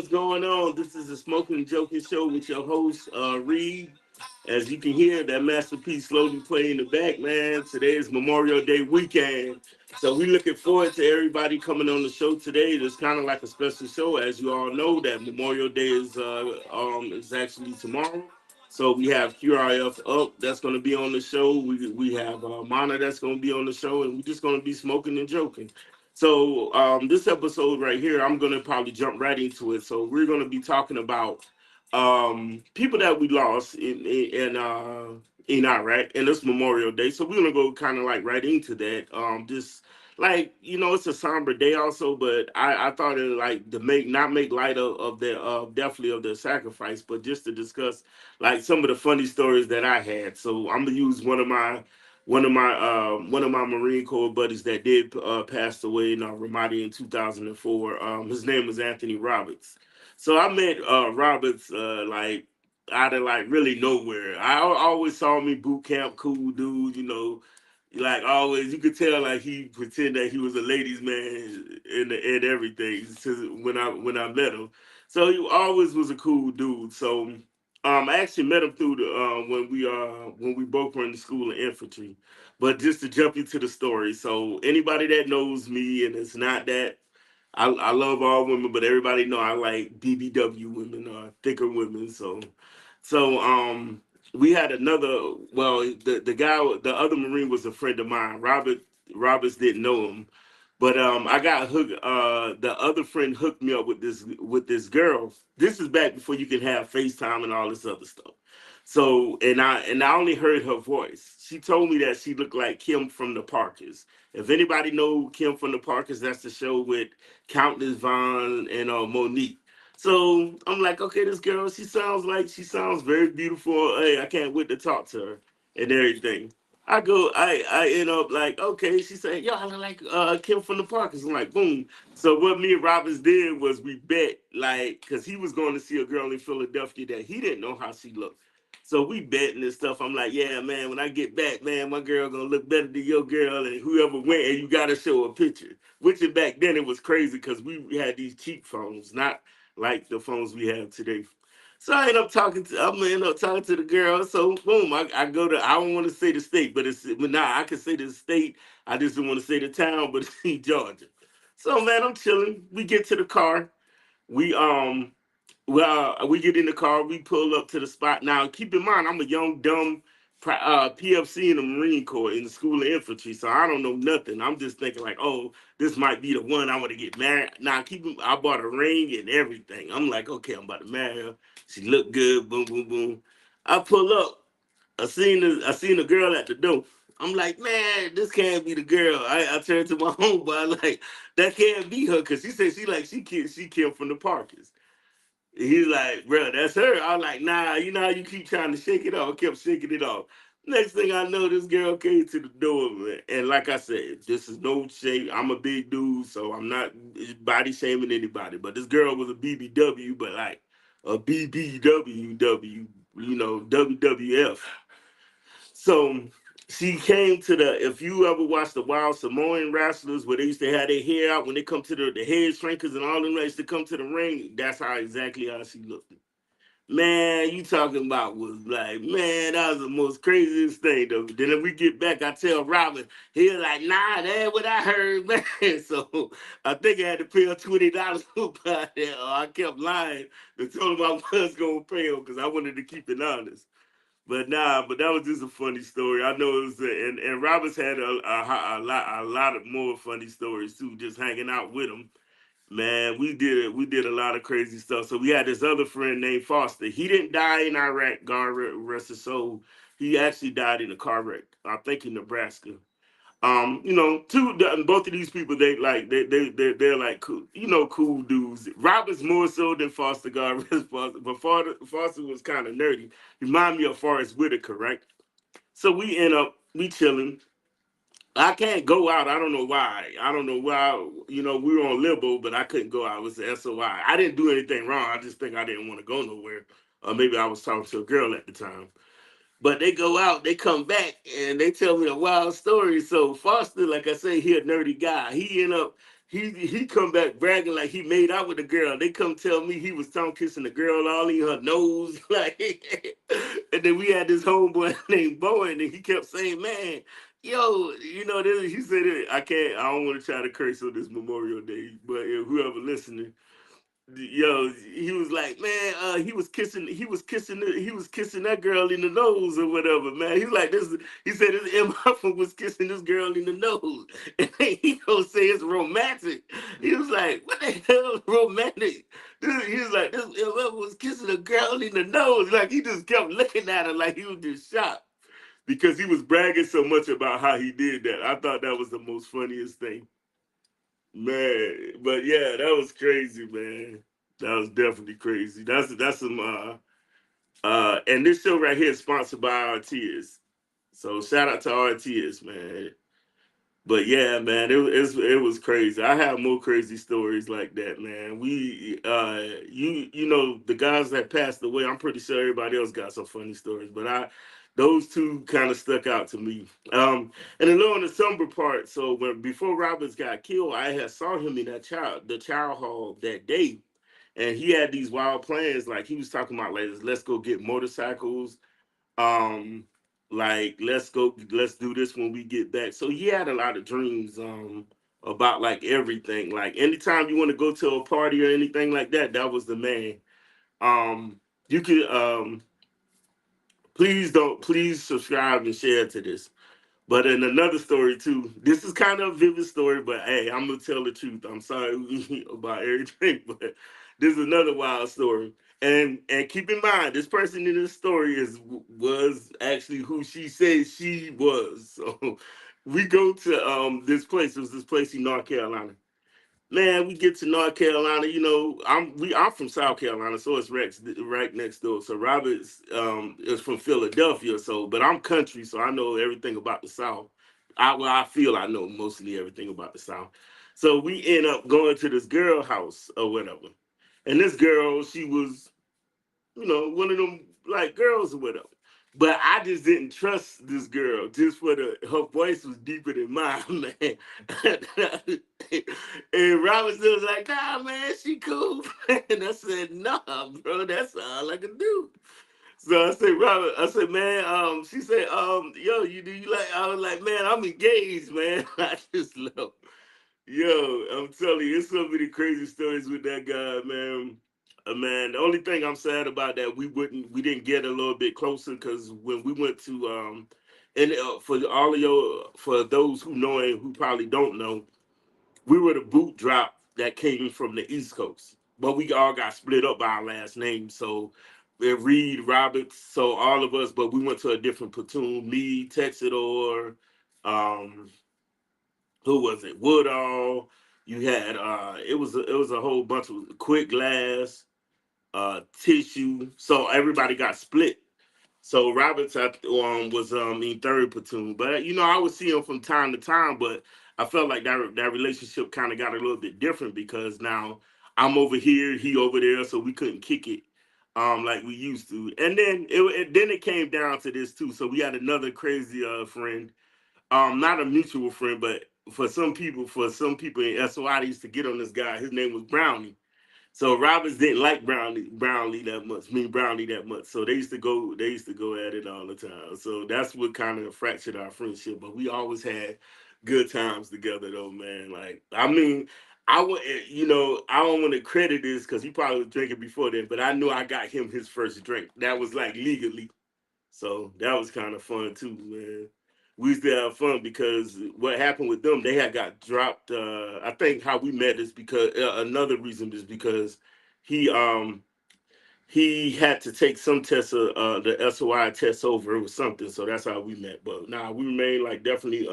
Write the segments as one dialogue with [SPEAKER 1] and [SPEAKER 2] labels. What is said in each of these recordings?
[SPEAKER 1] what's going on? This is the Smoking and Joking Show with your host, Reed. As you can hear, that masterpiece slowly playing in the back, man. Today is Memorial Day weekend. So we're looking forward to everybody coming on the show today. It's kind of like a special show. As you all know, that Memorial Day is actually tomorrow. So we have QRF up that's going to be on the show. We have Mana that's going to be on the show, and we're just going to be smoking and joking. So this episode right here, I'm gonna probably jump right into it. So we're gonna be talking about people that we lost in Iraq, and it's Memorial Day. So we're gonna go kind of like right into that. Just like it's a somber day also, but I thought it like to make not make light of their definitely of their sacrifice, but just to discuss like some of the funny stories that I had. So I'm gonna use one of my Marine Corps buddies that did pass away in Ramadi in 2004. His name was Anthony Roberts. So I met Roberts like out of like really nowhere. Always saw me boot camp, cool dude, like always you could tell like he pretended that he was a ladies man and everything when I met him. So he always was a cool dude. So I actually met him through the when we both were in the school of infantry. But just to jump into the story, so anybody that knows me, and it's not that I love all women, but everybody know I like BBW women, thicker women. So we had another. Well, the guy, the other Marine was a friend of mine. Roberts didn't know him, but I got hooked. The other friend hooked me up with this girl. This is back before you can have FaceTime and all this other stuff. So and I only heard her voice. She told me that she looked like Kim from the Parkers. If anybody know Kim from the Parkers, that's the show with Countess Vaughn and Monique. So I'm like, okay, this girl, she sounds very beautiful. Hey, I can't wait to talk to her and everything. I end up like, okay, she said, yo, I look like Kim from the Parkers. I'm like, boom. So what me and Roberts did was we bet, like, because he was going to see a girl in Philadelphia that he didn't know how she looked. So we betting and stuff. I'm like, yeah, man, when I get back, man, my girl gonna look better than your girl, and whoever went, and you gotta show a picture. Which back then it was crazy because we had these cheap phones, not like the phones we have today. So I'm end up talking to the girl. So boom, I go to I don't want to say the state, but now I can say the state. I just don't want to say the town, but it's Georgia. So man, I'm chilling. We get to the car. We we get in the car, we pull up to the spot. Now, keep in mind, I'm a young, dumb PFC in the Marine Corps in the School of Infantry, so I don't know nothing. I'm just thinking like, oh, this might be the one I want to get married. Now, I bought a ring and everything. I'm like, okay, I'm about to marry her. She looked good. Boom, boom, boom. I pull up. I seen the girl at the door. I'm like, man, this can't be the girl. I turned to my homeboy, like, that can't be her, because she said she came from the Parkers. He's like, bro, that's her. I was like, nah, you know how you keep trying to shake it off. I kept shaking it off. Next thing I know, this girl came to the door, man. And like I said, this is no shame. I'm a big dude, so I'm not body shaming anybody. But this girl was a BBW, but like a BBWW, WWF. So she came to if you ever watched the Wild Samoan wrestlers where they used to have their hair out when they come to the head shrinkers and all them used to come to the ring, that's exactly how she looked. Man, you talking about was like, man, that was the most craziest thing though. Then if we get back, I tell Robin, he was like, nah, that's what I heard, man. So I think I had to pay her $20 about that. Or I kept lying and told him I was gonna pay him because I wanted to keep it honest. But nah, but that was just a funny story. I know it was, and Roberts had a lot of more funny stories too. Just hanging out with him, man. We did a lot of crazy stuff. So we had this other friend named Foster. He didn't die in Iraq. God rest his soul. He actually died in a car wreck. I think in Nebraska. Both of these people, they're like cool, cool dudes. Robert's more so than Foster God rest Foster, but Foster was kind of nerdy. Remind me of Forrest Whitaker, right? So we chilling. I can't go out. I don't know why. I don't know why. We were on Limbo, but I couldn't go out. It was the SOI. I didn't do anything wrong. I just think I didn't want to go nowhere. Or maybe I was talking to a girl at the time. But they go out, they come back, and they tell me a wild story. So Foster, like I say, he a nerdy guy. he come back bragging like he made out with the girl. They come tell me he was tongue kissing the girl all in her nose, like. And then we had this homeboy named Bowen, and he kept saying, "Man, yo, you know this." He said, "I can't. I don't want to try to curse on this Memorial Day, but if whoever listening." Yo, he was like, man, he was kissing that girl in the nose or whatever, man. He's like, this, he said this M. Huffman was kissing this girl in the nose. And he gonna say it's romantic. He was like, what the hell is romantic? He was like, this M. Huffman was kissing a girl in the nose. Like, he just kept looking at her like he was just shocked because he was bragging so much about how he did that. I thought that was the most funniest thing. Man, but yeah, that was crazy, man. That was definitely crazy. That's some and this show right here is sponsored by RTS. So shout out to RTS, man. But yeah, man, it was crazy. I have more crazy stories like that, man. We you know the guys that passed away. I'm pretty sure everybody else got some funny stories, but I those two kind of stuck out to me. And a little on the somber part. So when before Roberts got killed, I had saw him in the child hall that day, and he had these wild plans. Like he was talking about like let's go get motorcycles, um like let's do this when we get back. So he had a lot of dreams about like everything. Like anytime you want to go to a party or anything like that, that was the man. You could please subscribe and share to this. But in another story too, this is kind of a vivid story, but hey, I'm gonna tell the truth. I'm sorry about everything, but this is another wild story. And keep in mind, this person in this story was actually who she said she was. So we go to this place. It was this place in North Carolina. Man, we get to North Carolina. You know, I'm from South Carolina, so it's right next door. So Roberts is from Philadelphia, so but I'm country, so I know everything about the South. I feel I know mostly everything about the South. So we end up going to this girl house or whatever, and this girl, she was one of them like girls or whatever. But I just didn't trust this girl just for her voice was deeper than mine, man. And Robert was like, nah, man, she cool. And I said, nah, bro, that's all I can do. So I said, Robert, I said, man, she said, yo, you like, I was like, man, I'm engaged, man. I just love. Yo, I'm telling you, it's so many crazy stories with that guy, man. Man, the only thing I'm sad about that we didn't get a little bit closer because when we went to and for those who know and who probably don't know, we were the boot drop that came from the East Coast, but we all got split up by our last name. So Reed, Roberts, so all of us, but we went to a different platoon. Me, Texador, um, who was it? Woodall. You had it was a whole bunch of quick glass, tissue. So everybody got split. So Roberts was in third platoon, but I would see him from time to time. But I felt like that relationship kind of got a little bit different because now I'm over here, he over there, so we couldn't kick it like we used to. And then it came down to this too. So we had another crazy friend, not a mutual friend, but for some people in SOI, they used to get on this guy. His name was Brownie. So Roberts didn't like Brownlee that much, me Brownlee that much. So they used to go at it all the time. So that's what kind of fractured our friendship. But we always had good times together though, man. Like I mean, I would I don't want to credit this because he probably was drinking before then, but I knew I got him his first drink. That was like legally. So that was kind of fun too, man. We used to have fun because what happened with them, they had got dropped. I think how we met is because another reason is because he um he had to take some tests the SOI test over or something. So that's how we met. But nah, we remained like definitely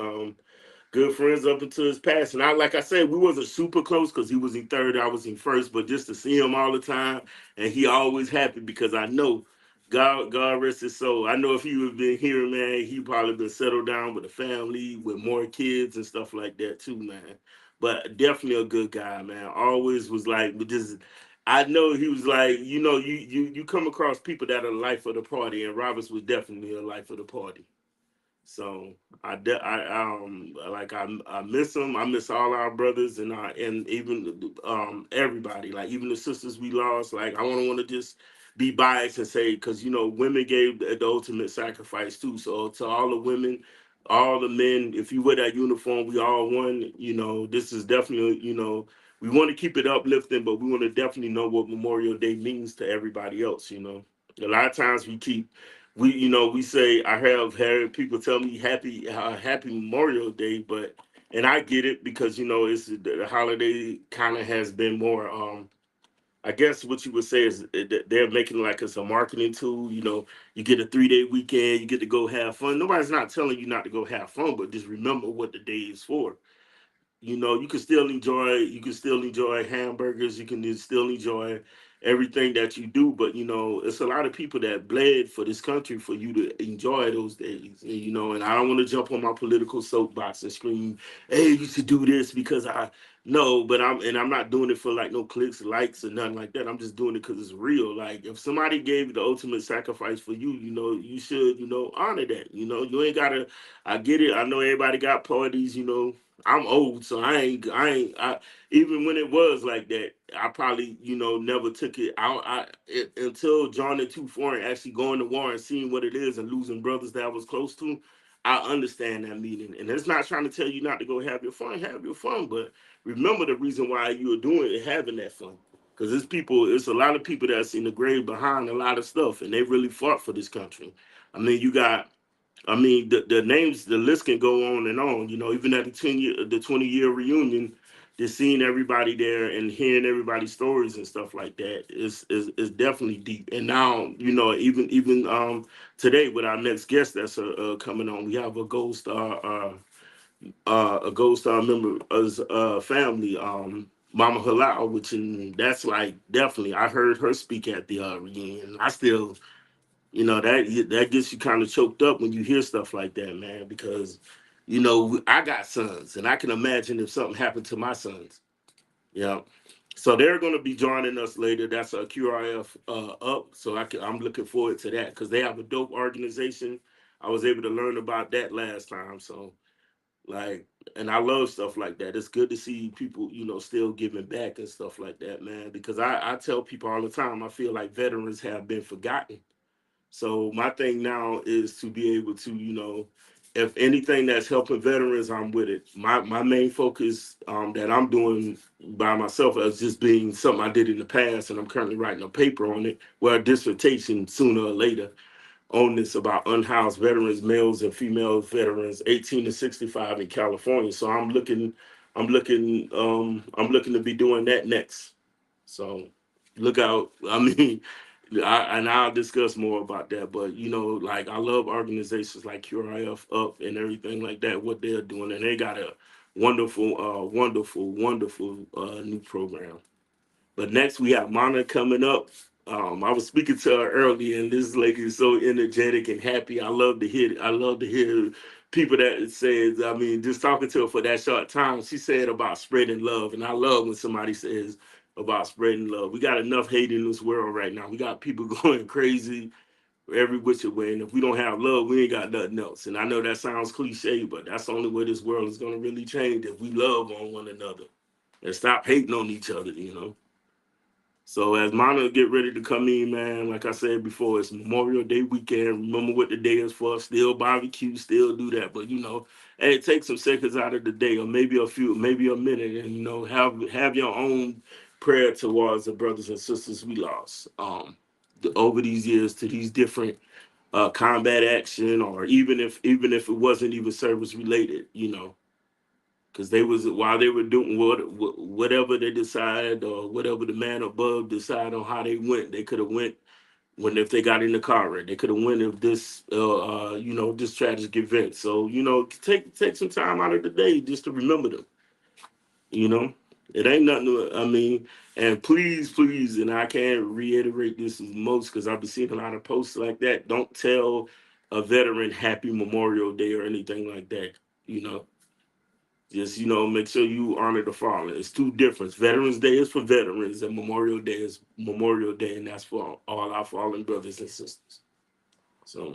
[SPEAKER 1] good friends up until his passing. Like I said, we wasn't super close because he was in third, I was in first, but just to see him all the time, and he always happy because I know God rest his soul. I know if he would have been here, man, he probably been settled down with a family, with more kids and stuff like that too, man. But definitely a good guy, man. Always was like, but just I know he was like, you come across people that are the life of the party, and Roberts was definitely a life of the party. So I miss them. I miss all our brothers and even everybody, like even the sisters we lost. Like I don't want to just be biased and say because women gave the ultimate sacrifice too. So to all the women, all the men, if you wear that uniform, we all won. This is definitely we want to keep it uplifting, but we want to definitely know what Memorial Day means to everybody else. A lot of times we say I have heard people tell me happy Memorial Day, but and I get it because it's the holiday kind of has been more I guess what you would say is that they're making like it's a marketing tool. You get a 3-day weekend, you get to go have fun. Nobody's not telling you not to go have fun, but just remember what the day is for. You can still enjoy hamburgers, you can still enjoy everything that you do, but it's a lot of people that bled for this country for you to enjoy those days. And I don't want to jump on my political soapbox and scream, hey, you should do this because I no, but I'm not doing it for like no clicks, likes, or nothing like that. I'm just doing it because it's real. Like if somebody gave the ultimate sacrifice for you, you should honor that. You ain't gotta. I get it. I know everybody got parties. I'm old, so even when it was like that, I probably, never took it out. Until joining 2-4 and actually going to war and seeing what it is and losing brothers that I was close to, I understand that meaning. And it's not trying to tell you not to go have your fun, but remember the reason why you are doing it, having that fun. Because it's a lot of people that's in the grave behind a lot of stuff, and they really fought for this country. I mean, the names, the list can go on and on. Even at the 20-year reunion, just seeing everybody there and hearing everybody's stories and stuff like that is definitely deep. And now, even today with our next guest that's coming on, we have a Gold Star member as family, Mama Halal, which and that's like definitely I heard her speak at the reunion. I still that gets you kind of choked up when you hear stuff like that, man, because I got sons and I can imagine if something happened to my sons. Yeah. So they're going to be joining us later. That's a QRF up. So I'm looking forward to that because they have a dope organization. I was able to learn about that last time. So like, and I love stuff like that. It's good to see people, still giving back and stuff like that, man, because I tell people all the time, I feel like veterans have been forgotten. So my thing now is to be able to, if anything that's helping veterans, I'm with it. My main focus that I'm doing by myself is just being something I did in the past, and I'm currently writing a paper on it, well, a dissertation sooner or later on this about unhoused veterans, males and female veterans, 18 to 65 in California. So I'm looking to be doing that next. So look out. I mean, and I'll discuss more about that. But like I love organizations like QRF Up and everything like that. What they're doing, and they got a wonderful, wonderful new program. But next we have Mana coming up. I was speaking to her earlier, and this lady is so energetic and happy. I love to hear people that says. I mean, just talking to her for that short time, she said about spreading love, and I love when somebody says about spreading love. We got enough hate in this world right now. We got people going crazy every which way, and if we don't have love, we ain't got nothing else. And I know that sounds cliche, but that's the only way this world is going to really change if we love on one another and stop hating on each other. So as Mana get ready to come in, man, like I said before, it's Memorial Day weekend. Remember what the day is for. Still barbecue, still do that. But hey, take some seconds out of the day, or maybe a few, maybe a minute, and have your own prayer towards the brothers and sisters we lost over these years to these different combat action, or even if it wasn't even service related, because they was while they were doing whatever they decide or whatever the man above decide on how they went, they could have went when if they got in the car wreck, they could have went if this tragic event. So take some time out of the day just to remember them. You know, it ain't nothing. I mean, and please, and I can't reiterate this as most because I've been seeing a lot of posts like that. Don't tell a veteran Happy Memorial Day or anything like that. You know, just make sure you honor the fallen. It's two different. Veterans Day is for veterans, and Memorial Day is Memorial Day, and that's for all our fallen brothers and sisters. So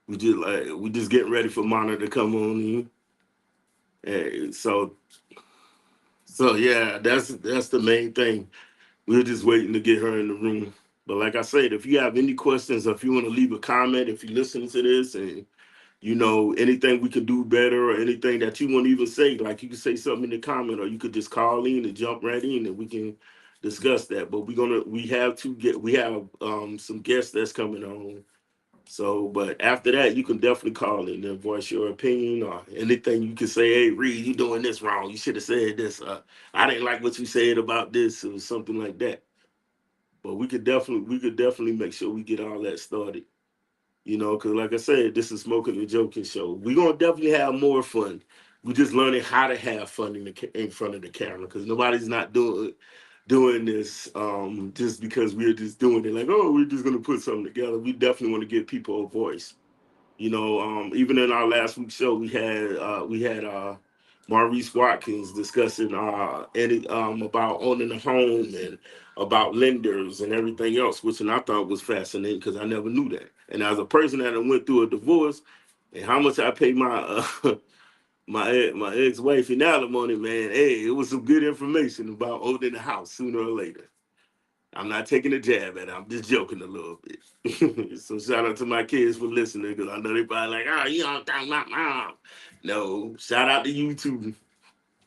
[SPEAKER 1] We just getting ready for Mana to come on in. So yeah, that's the main thing. We're just waiting to get her in the room. But like I said, if you have any questions, or if you want to leave a comment, if you're listening to this and anything we could do better or anything that you want to even say, like you can say something in the comment, or you could just call in and jump right in and we can discuss that. But we have some guests that's coming on. So, but after that, you can definitely call in and voice your opinion or anything. You can say, "Hey, Reed, you doing this wrong. You should have said this. I didn't like what you said about this," or something like that. But we could definitely make sure we get all that started. Because like I said, this is Smoking and Joking show. We're gonna definitely have more fun. We're just learning how to have fun in front of the camera because nobody's not doing this just because we're just doing it like, oh, we're just gonna put something together. We definitely want to give people a voice. Even in our last week's show, we had Maurice Watkins discussing about owning a home and about lenders and everything else, which I thought was fascinating because I never knew that. And as a person that went through a divorce and how much I paid my ex wife in alimony, man, hey, it was some good information about owning a house sooner or later. I'm not taking a jab at it. I'm just joking a little bit. So shout out to my kids for listening because I know they probably like, oh, you don't talk about mom. No, shout out to you too.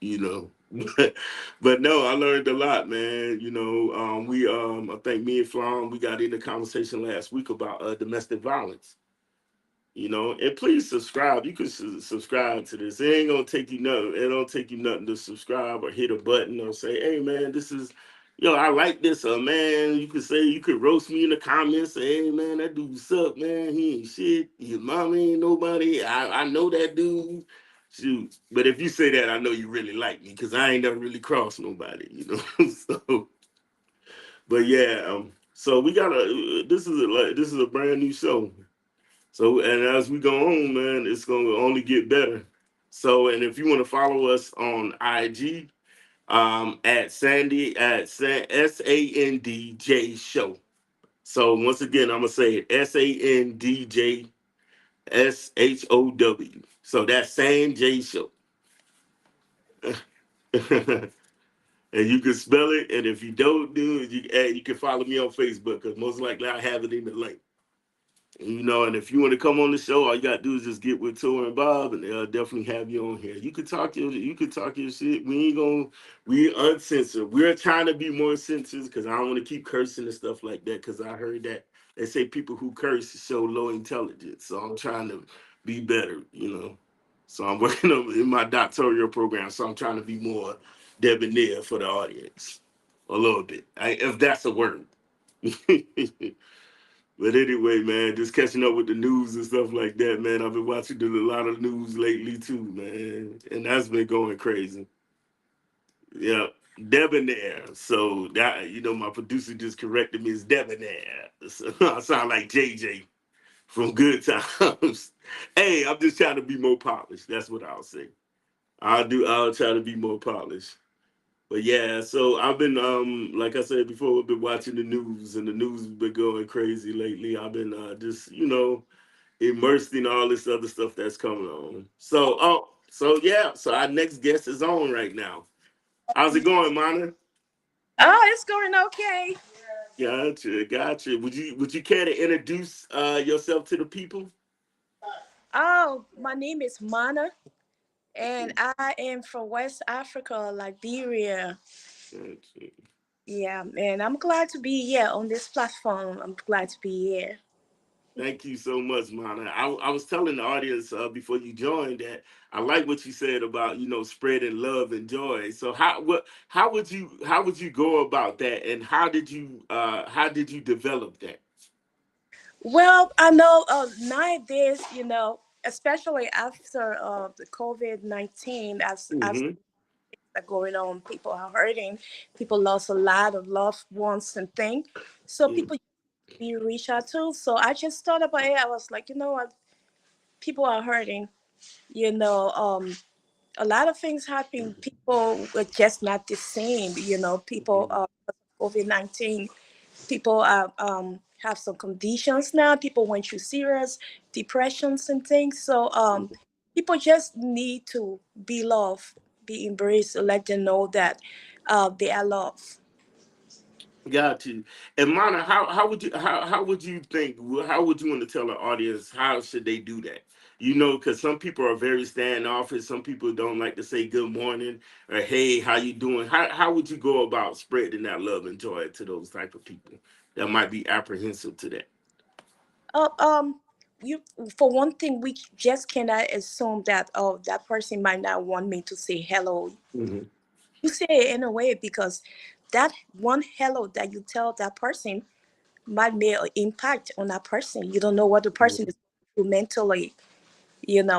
[SPEAKER 1] You know, but no, I learned a lot, man. I think me and Flom we got in the conversation last week about domestic violence. And please subscribe. You can subscribe to this. It ain't gonna take you nothing. It don't take you nothing to subscribe or hit a button or say, "Hey, man, this is, I like this." Man, you could roast me in the comments. Say, "Hey, man, that dude suck, man. He ain't shit. His mama ain't nobody. I know that dude." Shoot, but if you say that, I know you really like me because I ain't never really crossed nobody. So, but yeah, so we got a. This is a brand new show. So, and as we go on, man, it's going to only get better. So, and if you want to follow us on IG, at SANDJ Show. So, once again, I'm going to say it SANDJSHOW. So, that's San J Show. And you can spell it. And if you don't do it, you can follow me on Facebook because most likely I have it in the link. And if you want to come on the show, all you gotta do is just get with Tor and Bob, and they'll definitely have you on here. You could talk your shit. We uncensored. We're trying to be more censored because I don't want to keep cursing and stuff like that. Because I heard that they say people who curse show low intelligence. So I'm trying to be better. So I'm working on in my doctoral program. So I'm trying to be more debonair for the audience, a little bit, if that's a word. But anyway, man, just catching up with the news and stuff like that, man. I've been watching a lot of news lately too, man, and that's been going crazy. Yeah, debonair. So that my producer just corrected me. It's debonair. So I sound like JJ from Good Times. Hey, I'm just trying to be more polished. That's what I'll say. I'll try to be more polished. But yeah, so I've been like I said before, I've been watching the news and the news has been going crazy lately. I've been just immersed in all this other stuff that's coming on. So yeah, so our next guest is on right now. How's it going, Mana?
[SPEAKER 2] Oh, it's going okay.
[SPEAKER 1] Gotcha. Would you care to introduce yourself to the people?
[SPEAKER 2] Oh, my name is Mana, and I am from West Africa, Liberia.
[SPEAKER 1] Gotcha.
[SPEAKER 2] Yeah, and I'm glad to be here on this platform. I'm glad to be here.
[SPEAKER 1] Thank you so much, Mana. I was telling the audience before you joined that I like what you said about spreading love and joy. So how would you go about that, and how did you develop that?
[SPEAKER 2] Well, I know nowadays, especially after the COVID-19, as
[SPEAKER 1] Hmm.
[SPEAKER 2] are going on, people are hurting. People lost a lot of loved ones and things. So
[SPEAKER 1] Yeah.
[SPEAKER 2] people be reach out to. So I just thought about it. I was like, you know what? People are hurting. You know, a lot of things happen. People were just not the same. People
[SPEAKER 1] Mhm.
[SPEAKER 2] COVID-19. People are. have some conditions now. People went through serious depressions and things. So people just need to be loved, be embraced, let them know that they are loved.
[SPEAKER 1] Got you. And Mana, how would you think, how would you want to tell the audience how should they do that? You know, because some people are very standoffish. Some people don't like to say good morning or hey, how you doing? How would you go about spreading that love and joy to those type of people that might be apprehensive to that?
[SPEAKER 2] Uh, um, you for one thing, we just cannot assume that that person might not want me to say hello.
[SPEAKER 1] Hmm.
[SPEAKER 2] You say it in a way because that one hello that you tell that person might make an impact on that person. You don't know what the person is going through mentally,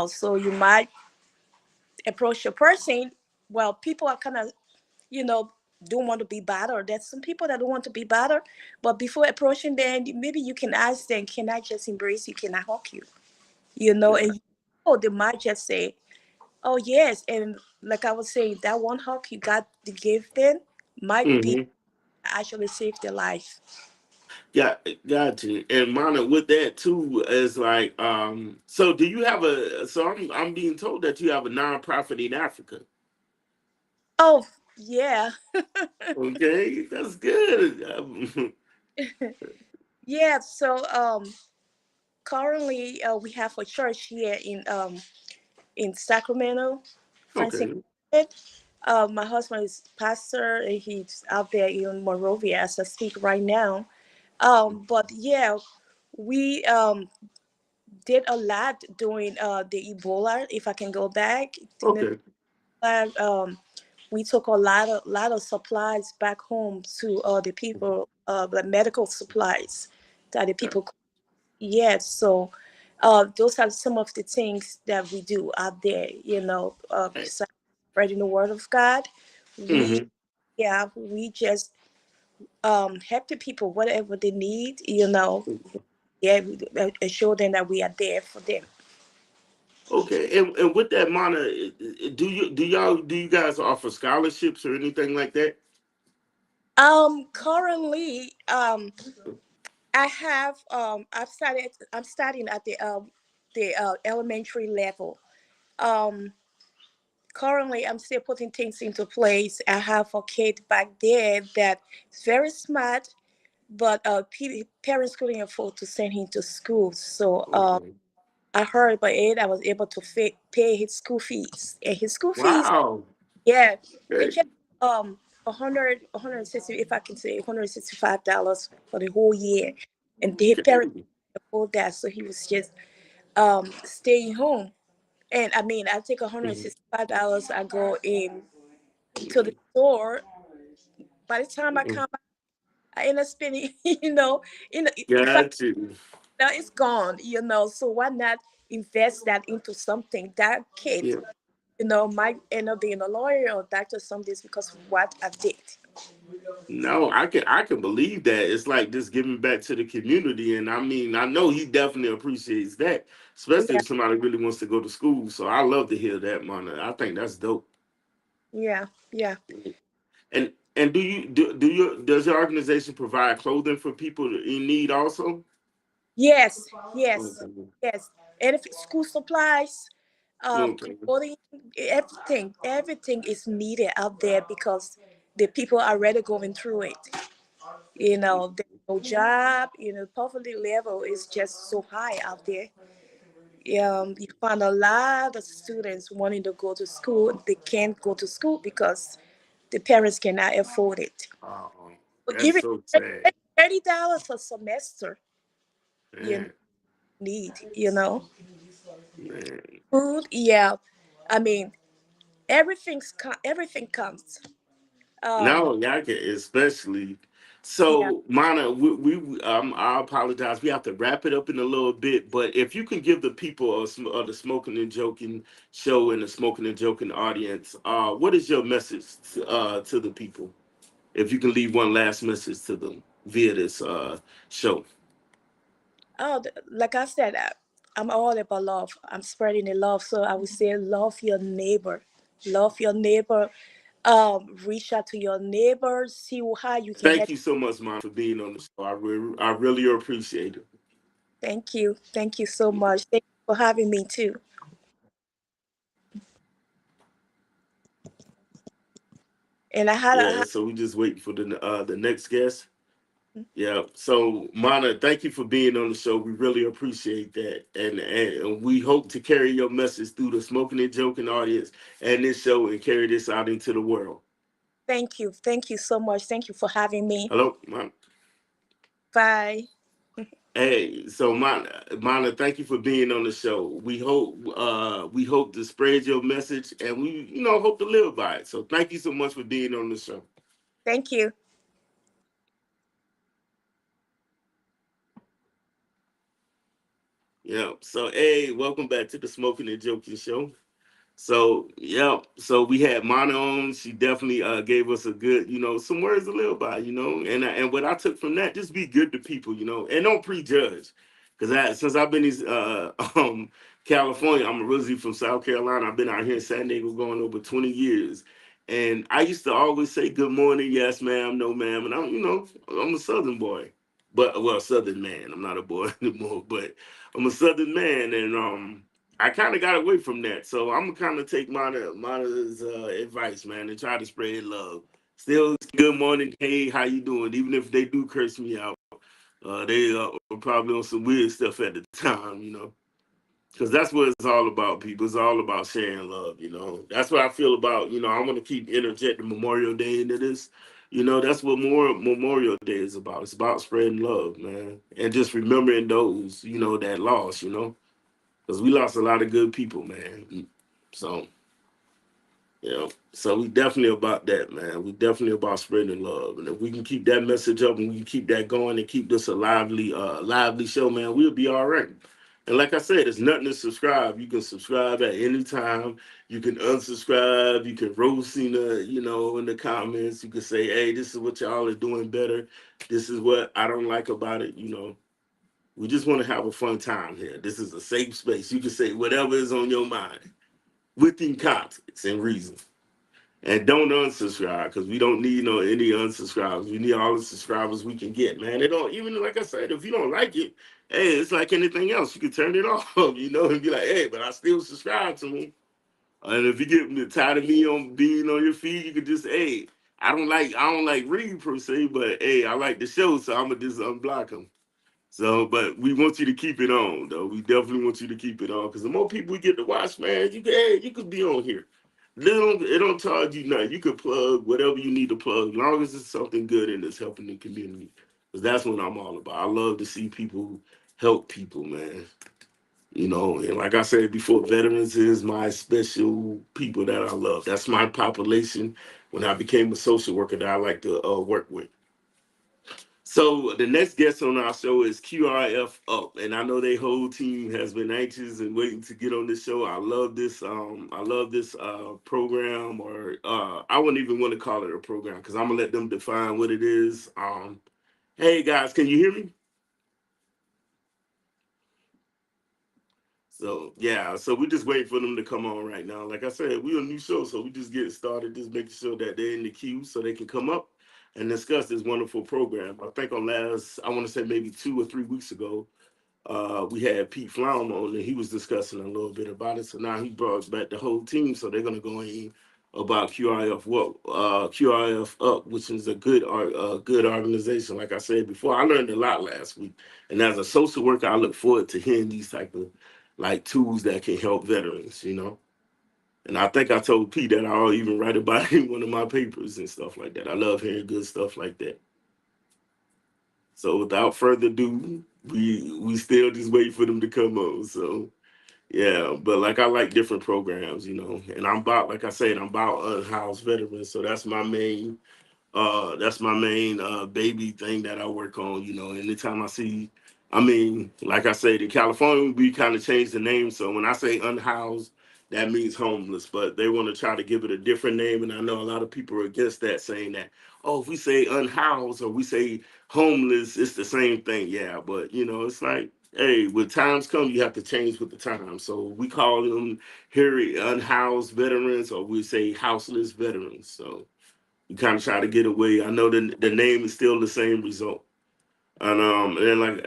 [SPEAKER 2] so you might approach a person. Well, people are kind of, you know, don't want to be bothered. There's some people that don't want to be bothered, but before approaching them, maybe you can ask them, "Can I just embrace you? Can I hug you?"
[SPEAKER 1] Yeah.
[SPEAKER 2] And they might just say, "Oh yes," and like I was saying, that one hug you got to give them might be
[SPEAKER 1] Hmm.
[SPEAKER 2] actually save their life.
[SPEAKER 1] Yeah, got you. And Mana, with that too, is like, so do you have so I'm being told that you have a nonprofit in Africa.
[SPEAKER 2] Oh yeah,
[SPEAKER 1] Okay, that's good.
[SPEAKER 2] yeah. So currently we have a church here in Sacramento, Francis.
[SPEAKER 1] Okay.
[SPEAKER 2] My husband is pastor, and he's out there in Monrovia as I speak right now. But yeah, we did a lot during the Ebola. If I can go back, in the
[SPEAKER 1] Okay.
[SPEAKER 2] we took a lot of supplies back home to the people, the medical supplies that the
[SPEAKER 1] Okay.
[SPEAKER 2] people. Yes, so those are some of the things that we do out there. Besides spreading the word of God, we
[SPEAKER 1] Mm-hmm.
[SPEAKER 2] we just help the people whatever they need. Yeah, show them that we are there for them.
[SPEAKER 1] Okay. And with that, Mana, do you guys offer scholarships or anything like that?
[SPEAKER 2] Currently, I'm starting at the elementary level. Um, Currently I'm still putting things into place. I have a kid back there that is very smart, but parents couldn't afford to send him to school. So
[SPEAKER 1] Okay.
[SPEAKER 2] I heard about it. I was able to pay his school fees, and his school fees,
[SPEAKER 1] Wow.
[SPEAKER 2] yeah, it
[SPEAKER 1] Okay.
[SPEAKER 2] just 160, if I can say, $165 for the whole year, and the parents
[SPEAKER 1] Okay.
[SPEAKER 2] couldn't afford that, so he was just staying home. And I mean, I take
[SPEAKER 1] Mhm.
[SPEAKER 2] $165. I go in to the store. By the time I
[SPEAKER 1] Mhm.
[SPEAKER 2] come back, I end up spending, if I
[SPEAKER 1] Got you.
[SPEAKER 2] now it's gone, So why not invest that into something that kid,
[SPEAKER 1] Yeah.
[SPEAKER 2] might end up being a lawyer or doctor someday because of what I did.
[SPEAKER 1] No, I can believe that. It's like just giving back to the community, and I mean, I know he definitely appreciates that, especially
[SPEAKER 2] Yeah,
[SPEAKER 1] if somebody really wants to go to school. So I love to hear that, Mana. I think that's dope.
[SPEAKER 2] yeah, yeah.
[SPEAKER 1] And does your organization provide clothing for people in need also?
[SPEAKER 2] Yes, yes,
[SPEAKER 1] Okay.
[SPEAKER 2] yes. And if it's school supplies,
[SPEAKER 1] Okay.
[SPEAKER 2] clothing, everything is needed out there because the people are already going through it. There's no job. Poverty level is just so high out there. You find a lot of students wanting to go to school. They can't go to school because the parents cannot afford it.
[SPEAKER 1] Oh,
[SPEAKER 2] But
[SPEAKER 1] that's
[SPEAKER 2] even
[SPEAKER 1] so sad,
[SPEAKER 2] $30 a semester, you
[SPEAKER 1] man.
[SPEAKER 2] need,
[SPEAKER 1] Man.
[SPEAKER 2] food. Yeah, I mean everything comes. Um,
[SPEAKER 1] No, y'all can especially.
[SPEAKER 2] yeah.
[SPEAKER 1] So, Mana, I apologize. We have to wrap it up in a little bit, but if you can give the people of the Smoking and Joking show and the Smoking and Joking audience, what is your message to the people? If you can leave one last message to them via this show.
[SPEAKER 2] Like I said, I'm all about love. I'm spreading the love, so I would say love your neighbor. Love your neighbor. Reach out to your neighbors, see how you can
[SPEAKER 1] Thank
[SPEAKER 2] help.
[SPEAKER 1] you so much, Mom, for being on the show. I really appreciate it.
[SPEAKER 2] Thank you so much. Thank you for having me too. And I
[SPEAKER 1] Yeah,
[SPEAKER 2] had
[SPEAKER 1] so we just waiting for the next guest. Yeah. So, Mana, thank you for being on the show. We really appreciate that, and we hope to carry your message through the smoking and joking audience and this show, and carry this out into the world.
[SPEAKER 2] thank you so much. Thank you for having me.
[SPEAKER 1] Hello, Mana.
[SPEAKER 2] Bye.
[SPEAKER 1] Hey, so Mana, thank you for being on the show. We hope to spread your message, and we hope to live by it. So, thank you so much for being on the show.
[SPEAKER 2] Thank you.
[SPEAKER 1] Yeah. So, hey, welcome back to the Smoking and Joking Show. So yeah, so we had Mana on. She definitely gave us a good, some words to live by, and what I took from that, just be good to people, and don't prejudge, because since I've been in California, I'm originally from South Carolina. I've been out here in San Diego going over 20 years, and I used to always say good morning, yes ma'am, no ma'am, and I'm a Southern boy, but well, Southern man. I'm not a boy anymore, but I'm a Southern man, and I kind of got away from that, so I'm gonna kind of take Mana's advice, man, and try to spread love. Still, good morning, hey, how you doing? Even if they do curse me out, they were probably on some weird stuff at the time, because that's what it's all about, people. It's all about sharing love. That's what I feel about, I want to keep interjecting Memorial Day into this. That's what more Memorial Day is about. It's about spreading love, man, and just remembering those, that lost. Because we lost a lot of good people, man. So, so we definitely about that, man. We definitely about spreading love. And if we can keep that message up and we can keep that going and keep this a lively show, man, we'll be all right. And like I said, there's nothing to subscribe. You can subscribe at any time. You can unsubscribe. You can roast in the comments. You can say, hey, this is what y'all are doing better. This is what I don't like about it. We just want to have a fun time here. This is a safe space. You can say whatever is on your mind within context and reason. And don't unsubscribe, because we don't need any unsubscribers. We need all the subscribers we can get, man. It don't, even like I said, if you don't like it, hey, it's like anything else. You can turn it off, and be like, hey, but I still subscribe to me. And if you get tired of me on being on your feed, you could just, hey, I don't like read per se, but hey, I like the show, so I'm gonna just unblock them. So, but we want you to keep it on, though. We definitely want you to keep it on, because the more people we get to watch, man, you could be on here. It don't charge you nothing. You could plug whatever you need to plug, as long as it's something good and it's helping the community. Because that's what I'm all about. I love to see people help people, man. And like I said before, veterans is my special people that I love. That's my population when I became a social worker that I like to work with. So the next guest on our show is QRF Up, and I know their whole team has been anxious and waiting to get on this show. I love this. I love this program, or I wouldn't even want to call it a program, because I'm gonna let them define what it is. Hey guys, can you hear me? So yeah, so we just waiting for them to come on right now. Like I said, we're a new show, so we just getting started, just making sure that they're in the queue so they can come up and discuss this wonderful program. I think I want to say maybe 2 or 3 weeks ago, we had Pete Flaum on, and he was discussing a little bit about it. So now he brought back the whole team, so they're gonna go in about QRF Up, which is a good organization. Like I said before, I learned a lot last week, and as a social worker, I look forward to hearing these type of like tools that can help veterans. And I think I told Pete that I'll even write about it in one of my papers and stuff like that. I love hearing good stuff like that. So without further ado, we still just wait for them to come on. So yeah, but like I like different programs, and I'm about, like I said, I'm about unhoused veterans. So that's my main baby thing that I work on. Anytime I see, I mean, like I said, in California, we kind of changed the name. So when I say unhoused, that means homeless, but they want to try to give it a different name. And I know a lot of people are against that, saying that, oh, if we say unhoused or we say homeless, it's the same thing. Yeah, but it's like, Hey, when times come, you have to change with the times. So we call them here unhoused veterans, or we say houseless veterans. So we kind of try to get away. I know the name is still the same result. And like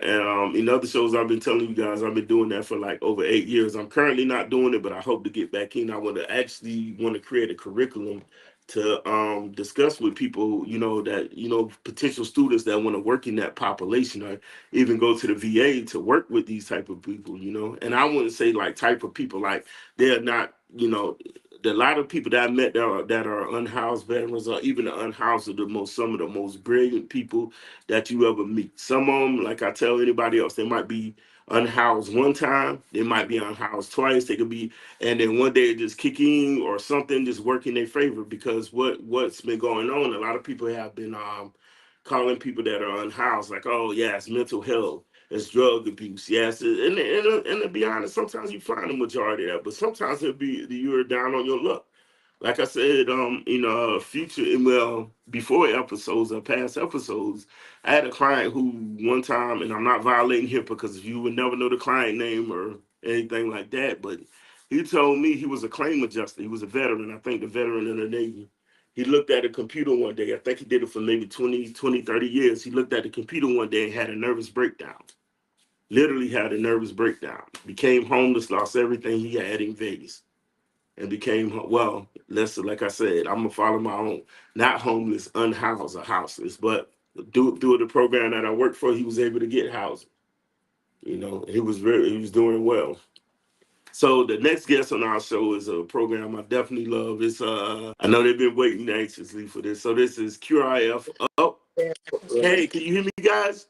[SPEAKER 1] in other shows I've been telling you guys, I've been doing that for like over 8 years. I'm currently not doing it, but I hope to get back in. I want to create a curriculum to discuss with people, that potential students that want to work in that population, or even go to the VA to work with these type of people. And I wouldn't say like type of people like they're not, a lot of people that I met that are unhoused veterans, or even the unhoused, are some of the most brilliant people that you ever meet. Some of them, like I tell anybody else, they might be unhoused one time, they might be unhoused twice, they could be, and then one day it just kick in or something just work in their favor, because what's been going on, a lot of people have been calling people that are unhoused like, oh yeah, it's mental health, it's drug abuse, yes, and to be honest, sometimes you find the majority of that, but sometimes it'll be you're down on your luck. Like I said, future, well, before episodes or past episodes, I had a client who one time, and I'm not violating HIPAA because you would never know the client name or anything like that, but he told me he was a claim adjuster. He was a veteran, I think the veteran in the Navy. He looked at a computer one day. I think he did it for maybe 30 years. He looked at the computer one day and had a nervous breakdown. Literally had a nervous breakdown. Became homeless, lost everything he had in Vegas, and became, well, like I said, I'm gonna follow my own, not homeless, unhoused or houseless, but through the program that I worked for, he was able to get housing. He was doing well. So the next guest on our show is a program I definitely love. It's I know they've been waiting anxiously for this. So this is QRF. Oh, hey, can you hear me, guys?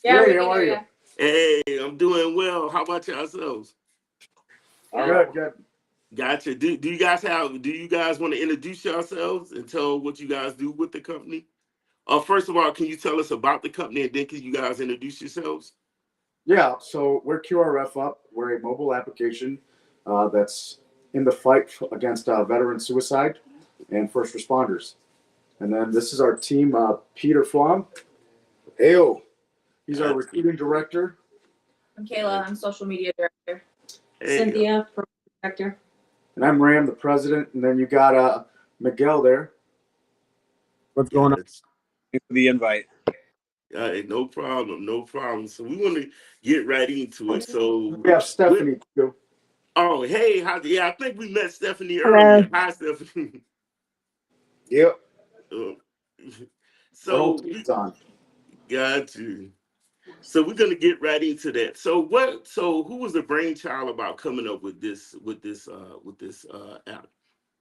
[SPEAKER 3] Yeah, we can hear you.
[SPEAKER 1] Hey, I'm doing well. How about yourselves?
[SPEAKER 3] Good.
[SPEAKER 1] Gotcha. Do you guys want to introduce yourselves and tell what you guys do with the company? First of all, can you tell us about the company, and then can you guys introduce yourselves?
[SPEAKER 3] Yeah, so we're QRF Up. We're a mobile application that's in the fight against veteran suicide and first responders. And then this is our team, Peter Flom. Heyo. He's our recruiting director.
[SPEAKER 4] I'm Kayla. I'm social media director.
[SPEAKER 1] Hey,
[SPEAKER 4] Cynthia, program director.
[SPEAKER 3] And I'm Ram, the president. And then you got Miguel there.
[SPEAKER 5] What's going on? Thanks for the invite.
[SPEAKER 1] No problem, no problem. So we want to get right into it. So
[SPEAKER 3] We have Stephanie too.
[SPEAKER 1] oh, hey, I think we met Stephanie
[SPEAKER 6] Hello.
[SPEAKER 1] earlier. Hi, Stephanie.
[SPEAKER 3] Yep.
[SPEAKER 1] So
[SPEAKER 3] on.
[SPEAKER 1] got you. So we're gonna get right into that. So who was the brainchild about coming up with this app?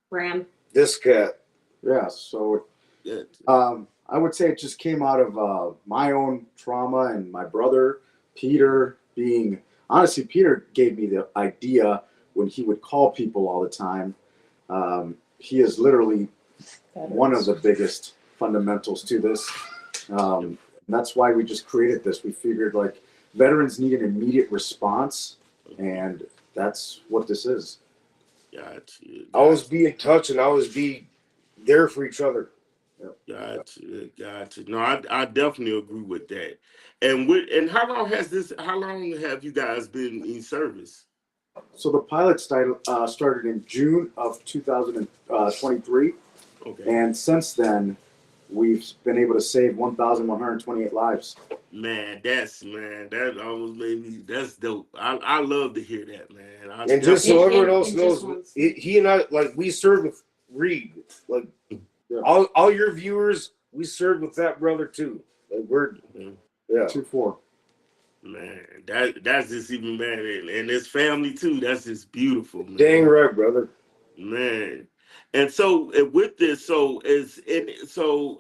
[SPEAKER 4] Ram.
[SPEAKER 5] This cat.
[SPEAKER 3] Yeah, so
[SPEAKER 1] Yeah.
[SPEAKER 3] I would say it just came out of my own trauma and my brother, Peter, honestly, Peter gave me the idea when he would call people all the time. He is literally one of the biggest fundamentals to this. That's why we just created this. We figured like veterans need an immediate response, and that's what this is.
[SPEAKER 1] Gotcha.
[SPEAKER 5] Always be in touch and always be there for each other.
[SPEAKER 1] Gotcha. No, I definitely agree with that. And how long have you guys been in service?
[SPEAKER 3] So the pilot started in June of 2023,
[SPEAKER 1] Okay.
[SPEAKER 3] and since then, we've been able to save 1,128 lives.
[SPEAKER 1] Man, that almost made me. That's dope. I love to hear that, man.
[SPEAKER 5] And just so everyone else
[SPEAKER 4] And
[SPEAKER 5] knows, he and I, like, we served with Reed. Like, all your viewers, we served with that brother too. Like, we're, yeah.
[SPEAKER 3] 2-4.
[SPEAKER 1] Man, that's just even, man, and his family too. That's just beautiful, man.
[SPEAKER 5] Dang right, brother.
[SPEAKER 1] Man. And so with this, so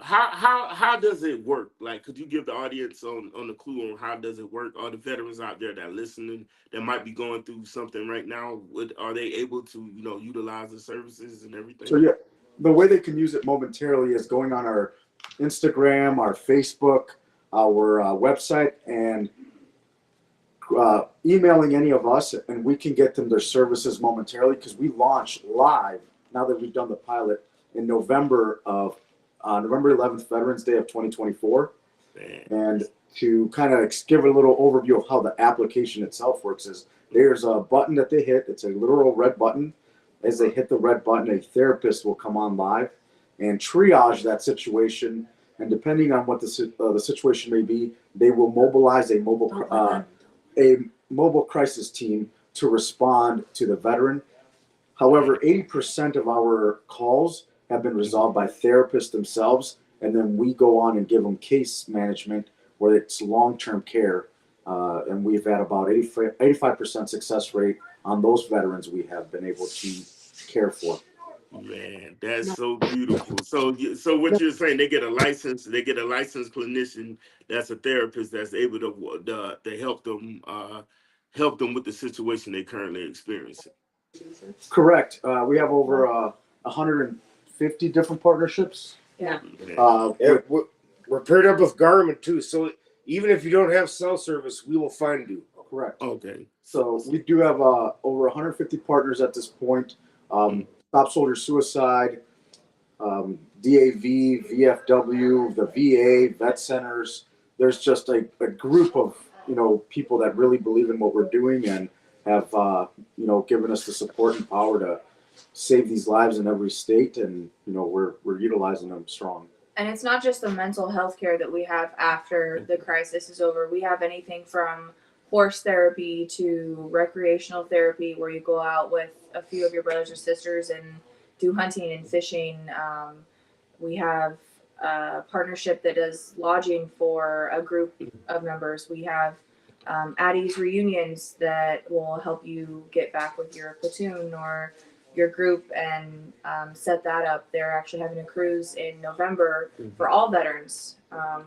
[SPEAKER 1] how does it work? Like, could you give the audience on the clue on how does it work? Are the veterans out there that are listening that might be going through something right now? Are they able to utilize the services and everything?
[SPEAKER 3] So yeah, the way they can use it momentarily is going on our Instagram, our Facebook, our website, and emailing any of us, and we can get them their services momentarily because we launch live now that we've done the pilot in November 11th, Veterans Day of 2024.
[SPEAKER 1] Man.
[SPEAKER 3] And to kind of give a little overview of how the application itself works is there's a button that they hit. It's a literal red button. As they hit the red button, a therapist will come on live and triage that situation. And depending on what the situation may be, they will mobilize a mobile crisis team to respond to the veteran. However, 80% of our calls have been resolved by therapists themselves, and then we go on and give them case management where it's long-term care. And we've had about 85% success rate on those veterans we have been able to care for.
[SPEAKER 1] Man, that's so beautiful. So what you're saying, they get a licensed clinician that's a therapist that's able to help them with the situation they currently experiencing.
[SPEAKER 3] Correct. We have over 150 different partnerships.
[SPEAKER 4] Yeah.
[SPEAKER 5] Yeah, we're paired up with Garmin too, so even if you don't have cell service, we will find you.
[SPEAKER 3] Correct.
[SPEAKER 1] Okay.
[SPEAKER 3] So we do have over 150 partners at this point. Stop Soldier Suicide, DAV, VFW, the VA, vet centers. There's just a group of people that really believe in what we're doing and have given us the support and power to save these lives in every state, and we're utilizing them strong.
[SPEAKER 4] And it's not just the mental health care that we have after the crisis is over. We have anything from horse therapy to recreational therapy, where you go out with a few of your brothers or sisters and do hunting and fishing. We have a partnership that does lodging for a group of members. We have Addie's reunions that will help you get back with your platoon or your group and set that up. They're actually having a cruise in November for all veterans.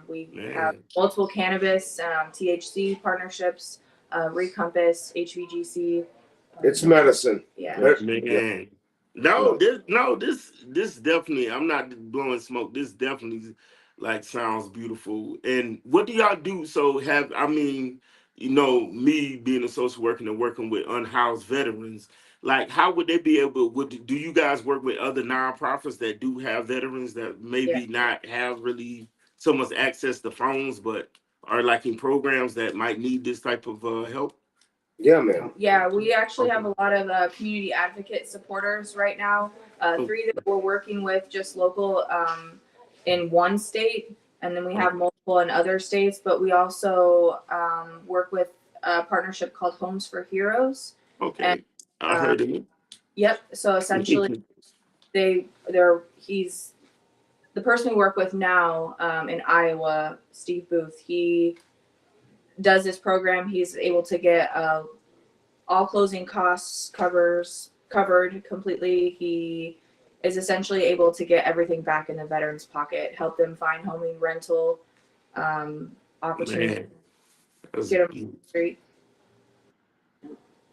[SPEAKER 4] We have multiple cannabis, THC partnerships, Recompass, HVGC.
[SPEAKER 5] It's medicine.
[SPEAKER 4] Yeah.
[SPEAKER 1] Man. This definitely, I'm not blowing smoke. This definitely sounds beautiful. And what do y'all do? So me being a social worker and working with unhoused veterans, how would they be able, do you guys work with other nonprofits that do have veterans that maybe not have really so much access to phones, but are in programs that might need this type of help?
[SPEAKER 5] Yeah, man.
[SPEAKER 4] Yeah, we actually have a lot of community advocate supporters right now. 3 that we're working with just local in one state, and then we have multiple in other states. But we also work with a partnership called Homes for Heroes.
[SPEAKER 1] Okay,
[SPEAKER 4] and,
[SPEAKER 1] I heard of it.
[SPEAKER 4] Yep. So essentially, he's the person we work with now in Iowa, Steve Booth. He does this program. He's able to get all closing costs covered completely. He is essentially able to get everything back in the veteran's pocket, help them find homing, rental opportunity, get them on the street.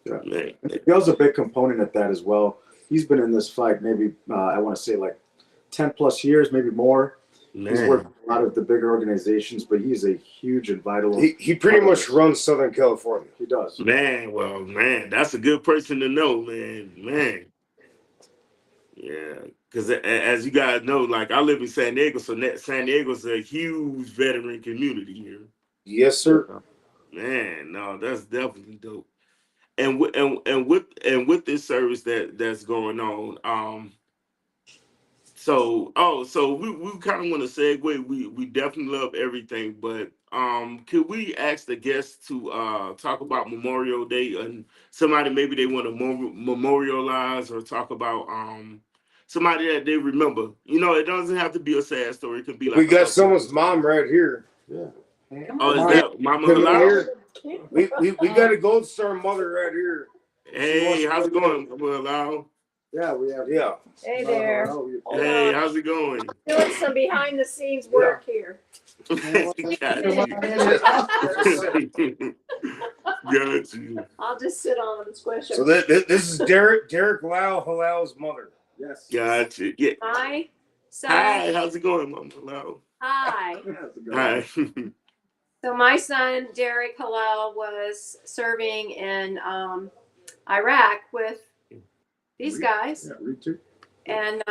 [SPEAKER 3] Yeah. Miguel's a big component at that as well. He's been in this fight maybe I want to say 10 plus years, maybe more. He's worked with a lot of the bigger organizations, but he's a huge and vital.
[SPEAKER 5] He pretty much runs Southern California.
[SPEAKER 3] He does.
[SPEAKER 1] Man, that's a good person to know, man. Yeah, because as you guys know, I live in San Diego, so San Diego's a huge veteran community here.
[SPEAKER 5] Yes, sir.
[SPEAKER 1] Man, no, that's definitely dope. And with this service that's going on, so we kind of want to segue. We definitely love everything, but could we ask the guests to talk about Memorial Day and somebody maybe they want to memorialize or talk about somebody that they remember. It doesn't have to be a sad story. It could be
[SPEAKER 5] we got someone's mom right here.
[SPEAKER 3] Yeah.
[SPEAKER 1] Oh, is that Mama Halal?
[SPEAKER 5] We got a Gold Star mother right here.
[SPEAKER 1] Hey, how's it going, Mama Halal?
[SPEAKER 3] Yeah, we have.
[SPEAKER 5] Yeah.
[SPEAKER 6] Hey there.
[SPEAKER 1] Hey, how's it going?
[SPEAKER 6] Doing some behind the scenes work here.
[SPEAKER 1] Got you.
[SPEAKER 6] I'll just sit on and squish
[SPEAKER 5] So
[SPEAKER 6] them.
[SPEAKER 5] this is Derek Halal's mother.
[SPEAKER 3] Yes.
[SPEAKER 1] Got you. Yeah.
[SPEAKER 6] Hi, son.
[SPEAKER 1] Hi, how's it going, Mama Halal?
[SPEAKER 6] Hi.
[SPEAKER 1] Hi.
[SPEAKER 6] So my son, Derek Halal, was serving in Iraq with these guys.
[SPEAKER 3] Yeah, read too.
[SPEAKER 6] And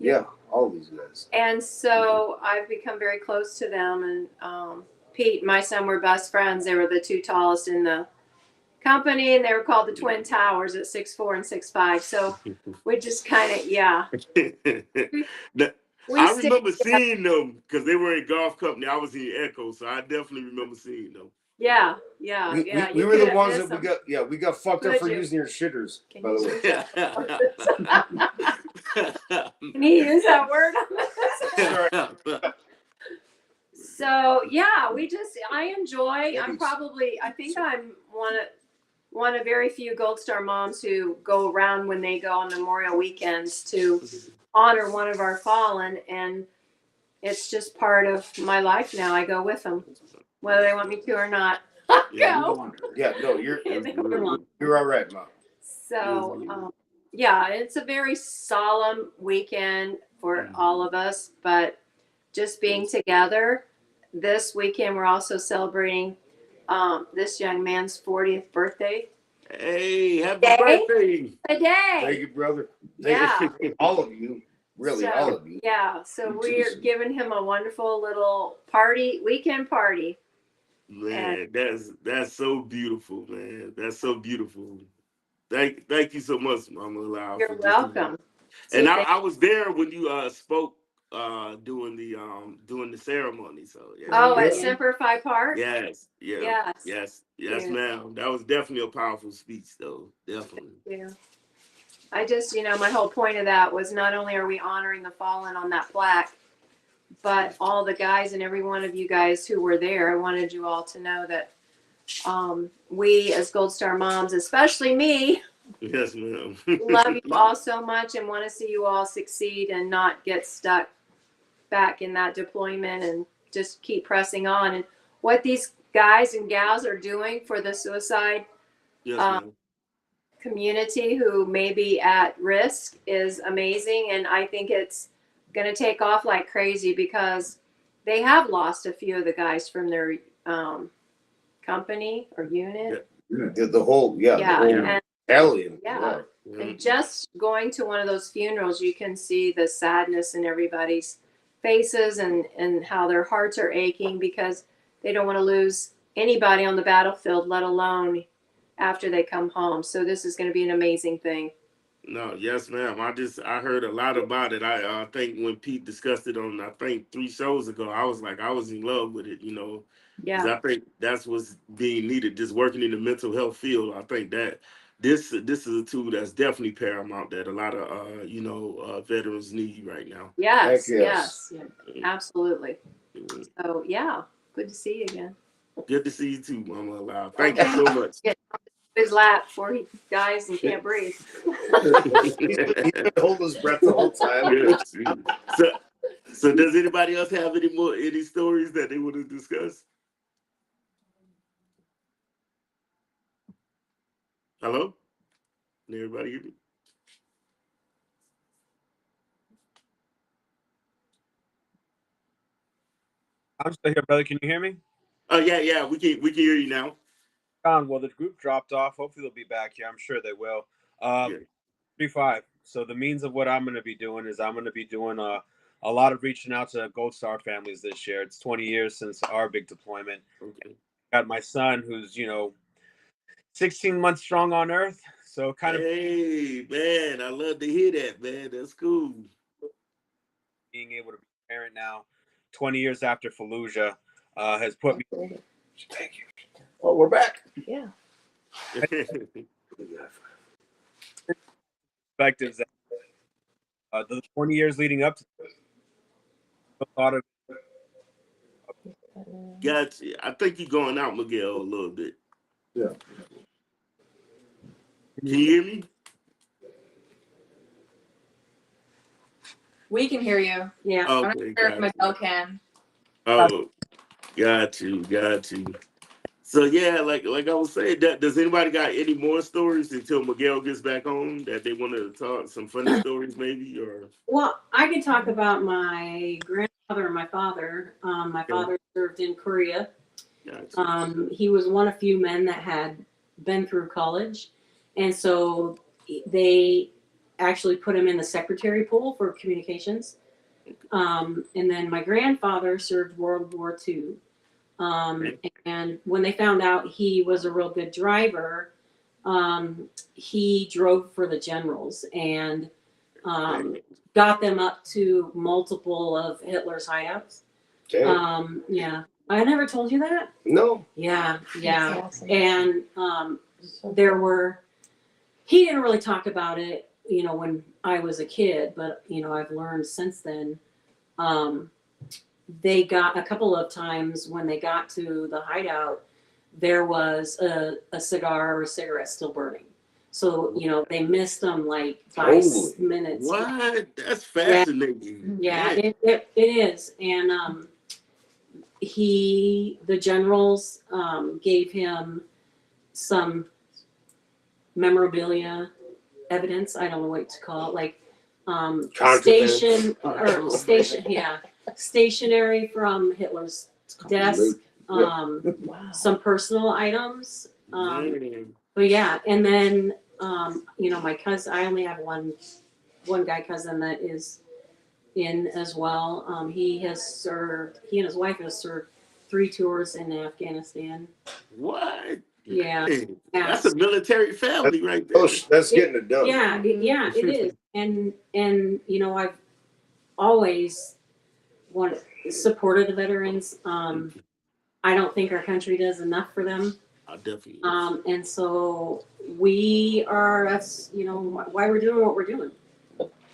[SPEAKER 5] Yeah, all these guys.
[SPEAKER 6] And so I've become very close to them. And Pete and my son were best friends. They were the two tallest in the company, and they were called the Twin Towers at 6'4" and 6'5". So we just kind of, yeah. We
[SPEAKER 1] I
[SPEAKER 6] stick
[SPEAKER 1] remember
[SPEAKER 6] together.
[SPEAKER 1] seeing them because they were in golf company. I was in Echo, so I definitely remember seeing them.
[SPEAKER 6] Yeah.
[SPEAKER 5] We
[SPEAKER 6] You
[SPEAKER 5] were the
[SPEAKER 6] couldn't
[SPEAKER 5] ones
[SPEAKER 6] miss
[SPEAKER 5] that
[SPEAKER 6] them.
[SPEAKER 5] we got fucked up
[SPEAKER 6] Could
[SPEAKER 5] for
[SPEAKER 6] you?
[SPEAKER 5] using your shitters,
[SPEAKER 6] Can
[SPEAKER 5] by the
[SPEAKER 6] you
[SPEAKER 5] way.
[SPEAKER 6] use that? Can you use that word? So yeah, I enjoy. I think I'm one of very few Gold Star moms who go around when they go on Memorial weekends to honor one of our fallen, and it's just part of my life now. I go with them, whether they want me to or not. Go.
[SPEAKER 5] Yeah, no, you're all right, Mom.
[SPEAKER 6] So yeah, it's a very solemn weekend for all of us, but just being together. This weekend, we're also celebrating this young man's 40th birthday.
[SPEAKER 1] Hey, happy
[SPEAKER 6] Day?
[SPEAKER 1] birthday!
[SPEAKER 6] Today.
[SPEAKER 5] Thank you, brother.
[SPEAKER 6] Yeah.
[SPEAKER 5] All of you. Really,
[SPEAKER 6] So,
[SPEAKER 5] all of you.
[SPEAKER 6] Yeah, so we're giving him a wonderful little weekend party.
[SPEAKER 1] Man, that's so beautiful, man. That's so beautiful. Thank you so much, Mama Lau.
[SPEAKER 6] You're welcome.
[SPEAKER 1] And I was there when you spoke during the ceremony. So yeah.
[SPEAKER 6] Oh, at Semper Fi Park?
[SPEAKER 1] Yes, yeah.
[SPEAKER 6] Yes.
[SPEAKER 1] Yes,
[SPEAKER 6] Yeah.
[SPEAKER 1] ma'am. That was definitely a powerful speech, though. Definitely.
[SPEAKER 6] Yeah. I just, my whole point of that was not only are we honoring the fallen on that plaque, but all the guys and every one of you guys who were there, I wanted you all to know that we as Gold Star moms, especially me,
[SPEAKER 1] Yes, ma'am.
[SPEAKER 6] love you all so much and want to see you all succeed and not get stuck back in that deployment and just keep pressing on. And what these guys and gals are doing for the suicide
[SPEAKER 1] Yes, ma'am.
[SPEAKER 6] community who may be at risk is amazing. And I think it's going to take off like crazy because they have lost a few of the guys from their company or unit.
[SPEAKER 5] The whole,
[SPEAKER 6] And,
[SPEAKER 5] alien.
[SPEAKER 6] yeah. And just going to one of those funerals, you can see the sadness in everybody's faces and how their hearts are aching because they don't want to lose anybody on the battlefield, let alone after they come home. So this is going to be an amazing thing.
[SPEAKER 1] No, yes, ma'am. I heard a lot about it. I think when Pete discussed it on 3 shows ago, I was in love with it,
[SPEAKER 6] Yeah.
[SPEAKER 1] Because I think that's what's being needed. Just working in the mental health field, I think that this is a tool that's definitely paramount that a lot of veterans need right now.
[SPEAKER 6] Yes.
[SPEAKER 5] Heck yes.
[SPEAKER 6] Absolutely. So yeah, good to see you again.
[SPEAKER 1] Good to see you too, Mama Lau. Thank you so much.
[SPEAKER 6] His lap before he dies and can't breathe.
[SPEAKER 5] He's been holding his breath the whole time.
[SPEAKER 1] So does anybody else have any stories that they want to discuss? Hello? Can everybody hear me?
[SPEAKER 7] I'm still here, brother. Can you hear me?
[SPEAKER 1] Oh yeah, we can hear you now.
[SPEAKER 7] Well, the group dropped off. Hopefully they'll be back here. I'm sure they will. 3-5. So the means of what I'm going to be doing is I'm going to be doing a lot of reaching out to Gold Star families this year. It's 20 years since our big deployment.
[SPEAKER 1] Okay.
[SPEAKER 7] Got my son who's 16 months strong on Earth. So
[SPEAKER 1] Hey man, I love to hear that, man. That's cool.
[SPEAKER 7] Being able to be a parent now, 20 years after Fallujah, has put me.
[SPEAKER 5] Thank you. Oh, we're back.
[SPEAKER 6] Yeah.
[SPEAKER 7] Perspectives that the 20 years leading up to a lot of.
[SPEAKER 1] Gotcha. I think you're going out, Miguel, a little bit.
[SPEAKER 3] Yeah.
[SPEAKER 1] Can you hear me?
[SPEAKER 4] We can hear you.
[SPEAKER 6] Yeah.
[SPEAKER 1] Okay,
[SPEAKER 4] I'm not sure if Miguel can.
[SPEAKER 1] Oh, got you. So yeah, like I was saying, does anybody got any more stories until Miguel gets back home that they want to talk? Some funny stories, maybe, or?
[SPEAKER 8] Well, I can talk about my grandfather and my father. My father served in Korea.
[SPEAKER 1] Gotcha.
[SPEAKER 8] He was one of few men that had been through college, and so they actually put him in the secretary pool for communications. And then my grandfather served World War II. And when they found out he was a real good driver, he drove for the generals and got them up to multiple of Hitler's hideouts.
[SPEAKER 5] Okay.
[SPEAKER 8] Yeah. I never told you that?
[SPEAKER 5] No.
[SPEAKER 8] Yeah.
[SPEAKER 2] That's awesome.
[SPEAKER 8] And there were, he didn't really talk about it, when I was a kid, but, I've learned since then. They got a couple of times when they got to the hideout, there was a cigar or a cigarette still burning. So, they missed them like by
[SPEAKER 5] Holy.
[SPEAKER 8] minutes.
[SPEAKER 1] What? That's fascinating.
[SPEAKER 8] Yeah,
[SPEAKER 1] Man.
[SPEAKER 8] it is. And the generals gave him some memorabilia evidence. I don't know what to call it, like stationery from Hitler's desk, some personal items.
[SPEAKER 1] Man.
[SPEAKER 8] But yeah, and then my cousin. I only have one guy cousin that is in as well. He has served. He and his wife have served 3 tours in Afghanistan.
[SPEAKER 1] What?
[SPEAKER 8] Yeah,
[SPEAKER 1] Man, that's a military family right there.
[SPEAKER 5] That's getting it done.
[SPEAKER 8] Yeah, it is. And I've always supported the veterans. I don't think our country does enough for them.
[SPEAKER 1] Definitely.
[SPEAKER 8] And so that's why we're doing what we're doing.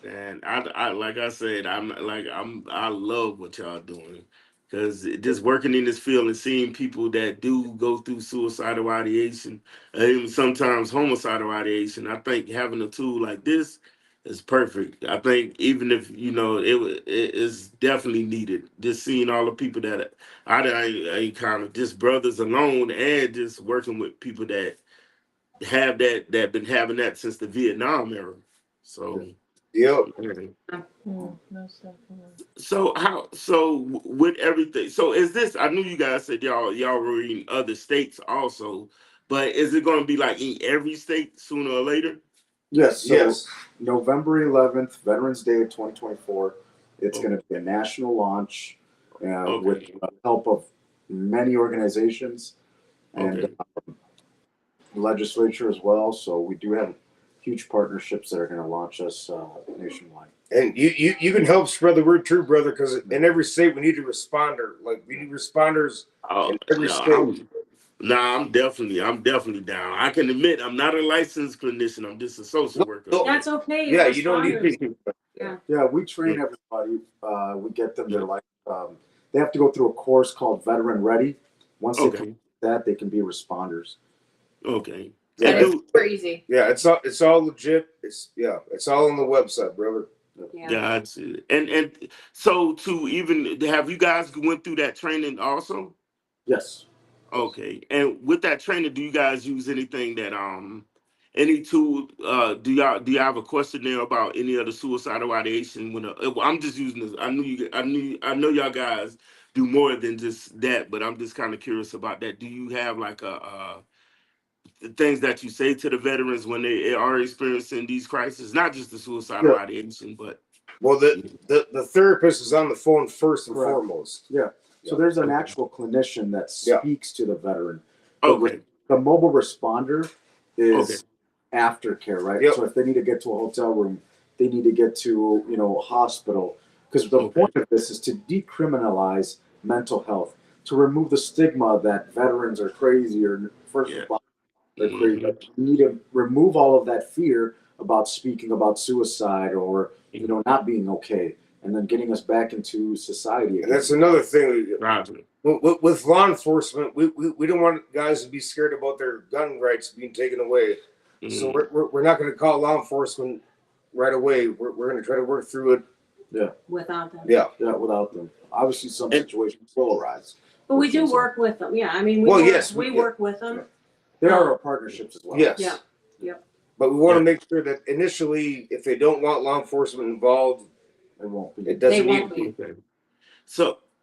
[SPEAKER 1] And I like I said, I love what y'all doing, because just working in this field and seeing people that do go through suicidal ideation, even sometimes homicidal ideation, I think having a tool like this is perfect. I think even if it is definitely needed. Just seeing all the people that I kind of just brothers alone, and just working with people that have that been having that since the Vietnam era. So.
[SPEAKER 5] Yep.
[SPEAKER 1] So with everything, so is this, I knew you guys said y'all were in other states also, but is it going to be like in every state sooner or later?
[SPEAKER 3] Yes. So
[SPEAKER 5] Yes.
[SPEAKER 3] November 11th, Veterans Day of 2024. It's going to be a national launch with the help of many organizations and legislature as well. So we do have huge partnerships that are going to launch us nationwide.
[SPEAKER 5] And you can help spread the word too, brother, because in every state we need a responder. Like, we need responders in every state.
[SPEAKER 1] I'm definitely down. I can admit I'm not a licensed clinician. I'm just a social worker.
[SPEAKER 8] That's okay.
[SPEAKER 5] Yeah, you don't need people.
[SPEAKER 3] Yeah, we train everybody. We get them their they have to go through a course called Veteran Ready. Once they complete that, they can be responders.
[SPEAKER 1] Okay.
[SPEAKER 5] Yeah,
[SPEAKER 4] it's super easy.
[SPEAKER 5] Yeah, it's all legit. It's all on the website, brother.
[SPEAKER 8] Yeah.
[SPEAKER 1] Gotcha. And so to even have you guys went through that training also?
[SPEAKER 3] Yes.
[SPEAKER 1] Okay. And with that training, do you guys use anything that any tool? Do y'all have a questionnaire about any other suicidal ideation? When I'm just using this, I know y'all guys do more than just that, but I'm just kind of curious about that. Do you have like the things that you say to the veterans when they are experiencing these crises, not just the suicidal ideation, but
[SPEAKER 5] the therapist is on the phone first and foremost.
[SPEAKER 3] Yeah. So there's an actual clinician that speaks to the veteran.
[SPEAKER 1] Okay.
[SPEAKER 3] The mobile responder is aftercare, right?
[SPEAKER 5] Yep.
[SPEAKER 3] So if they need to get to a hotel room, they need to get to a hospital, because the point of this is to decriminalize mental health, to remove the stigma that veterans are crazy or first responders are crazy. Like, you need to remove all of that fear about speaking about suicide or not being okay, and then getting us back into society again.
[SPEAKER 5] And that's another thing. With law enforcement, we don't want guys to be scared about their gun rights being taken away. So we're not going to call law enforcement right away. We're going to try to work through it.
[SPEAKER 3] Yeah.
[SPEAKER 8] Without them.
[SPEAKER 3] Yeah, without them. Obviously, some situations will arise.
[SPEAKER 8] But we do work with them. Yeah, I mean, we work with them.
[SPEAKER 3] There are our partnerships as well.
[SPEAKER 5] Yes.
[SPEAKER 8] Yeah. Yep.
[SPEAKER 5] But we want to make sure that initially, if they don't want law enforcement involved,
[SPEAKER 3] it won't be.
[SPEAKER 5] It doesn't
[SPEAKER 8] need to
[SPEAKER 5] be.
[SPEAKER 1] Okay.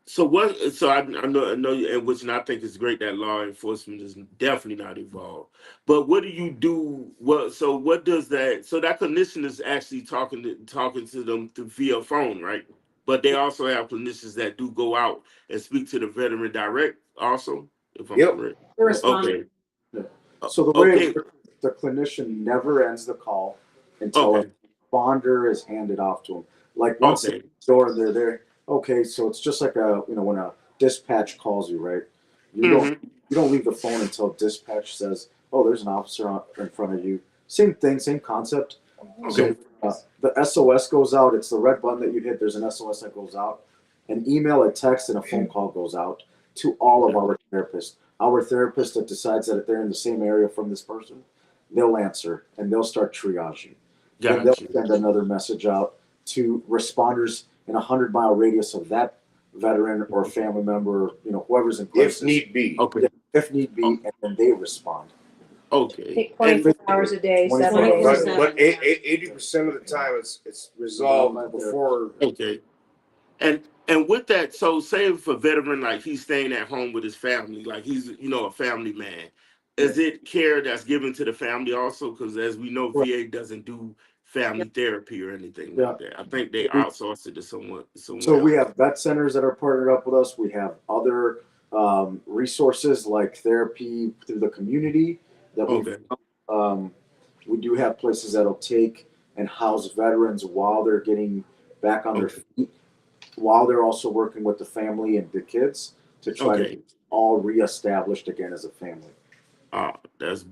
[SPEAKER 1] So what? So I know, and which I think is great that law enforcement is definitely not involved. But what do you do? So what does that? So that clinician is actually talking to them via phone, right? But they also have clinicians that do go out and speak to the veteran direct also, if I'm
[SPEAKER 5] Yep.
[SPEAKER 1] correct.
[SPEAKER 8] The respondent.
[SPEAKER 1] Okay.
[SPEAKER 3] Yeah. So the way
[SPEAKER 1] Okay.
[SPEAKER 3] it works, the clinician never ends the call until
[SPEAKER 1] Okay.
[SPEAKER 3] a responder is handed off to him. Like once
[SPEAKER 1] Okay.
[SPEAKER 3] the door, they're there. Okay, so it's just like when a dispatch calls you, right? You
[SPEAKER 1] Mm-hmm.
[SPEAKER 3] don't leave the phone until dispatch says, "Oh, there's an officer in front of you." Same thing, same concept.
[SPEAKER 1] Okay.
[SPEAKER 3] So the SOS goes out. It's the red button that you hit. There's an SOS that goes out. An email, a text, and a phone call goes out to all of our therapists. Our therapist that decides that they're in the same area from this person, they'll answer and they'll start triaging. Then they'll
[SPEAKER 1] Gotcha.
[SPEAKER 3] send another message out to responders in 100-mile radius of that veteran or family member, whoever's in crisis.
[SPEAKER 5] If need be.
[SPEAKER 1] Okay.
[SPEAKER 3] If need be, and then they respond.
[SPEAKER 1] Okay.
[SPEAKER 4] 24 hours a day, 7 days.
[SPEAKER 8] 24/7.
[SPEAKER 5] But 80% of the time it's resolved before.
[SPEAKER 1] Okay. And with that, so say if a veteran, like he's staying at home with his family, like he's a family man, is it care that's given to the family also? Because as we know, VA doesn't do family therapy or anything like that. I think they outsource it to someone.
[SPEAKER 3] So we have vet centers that are partnered up with us. We have other resources like therapy through the community that we do have places that'll take and house veterans while they're getting back on their feet, while they're also working with the family and the kids to try to get all reestablished again as a family.
[SPEAKER 1] That's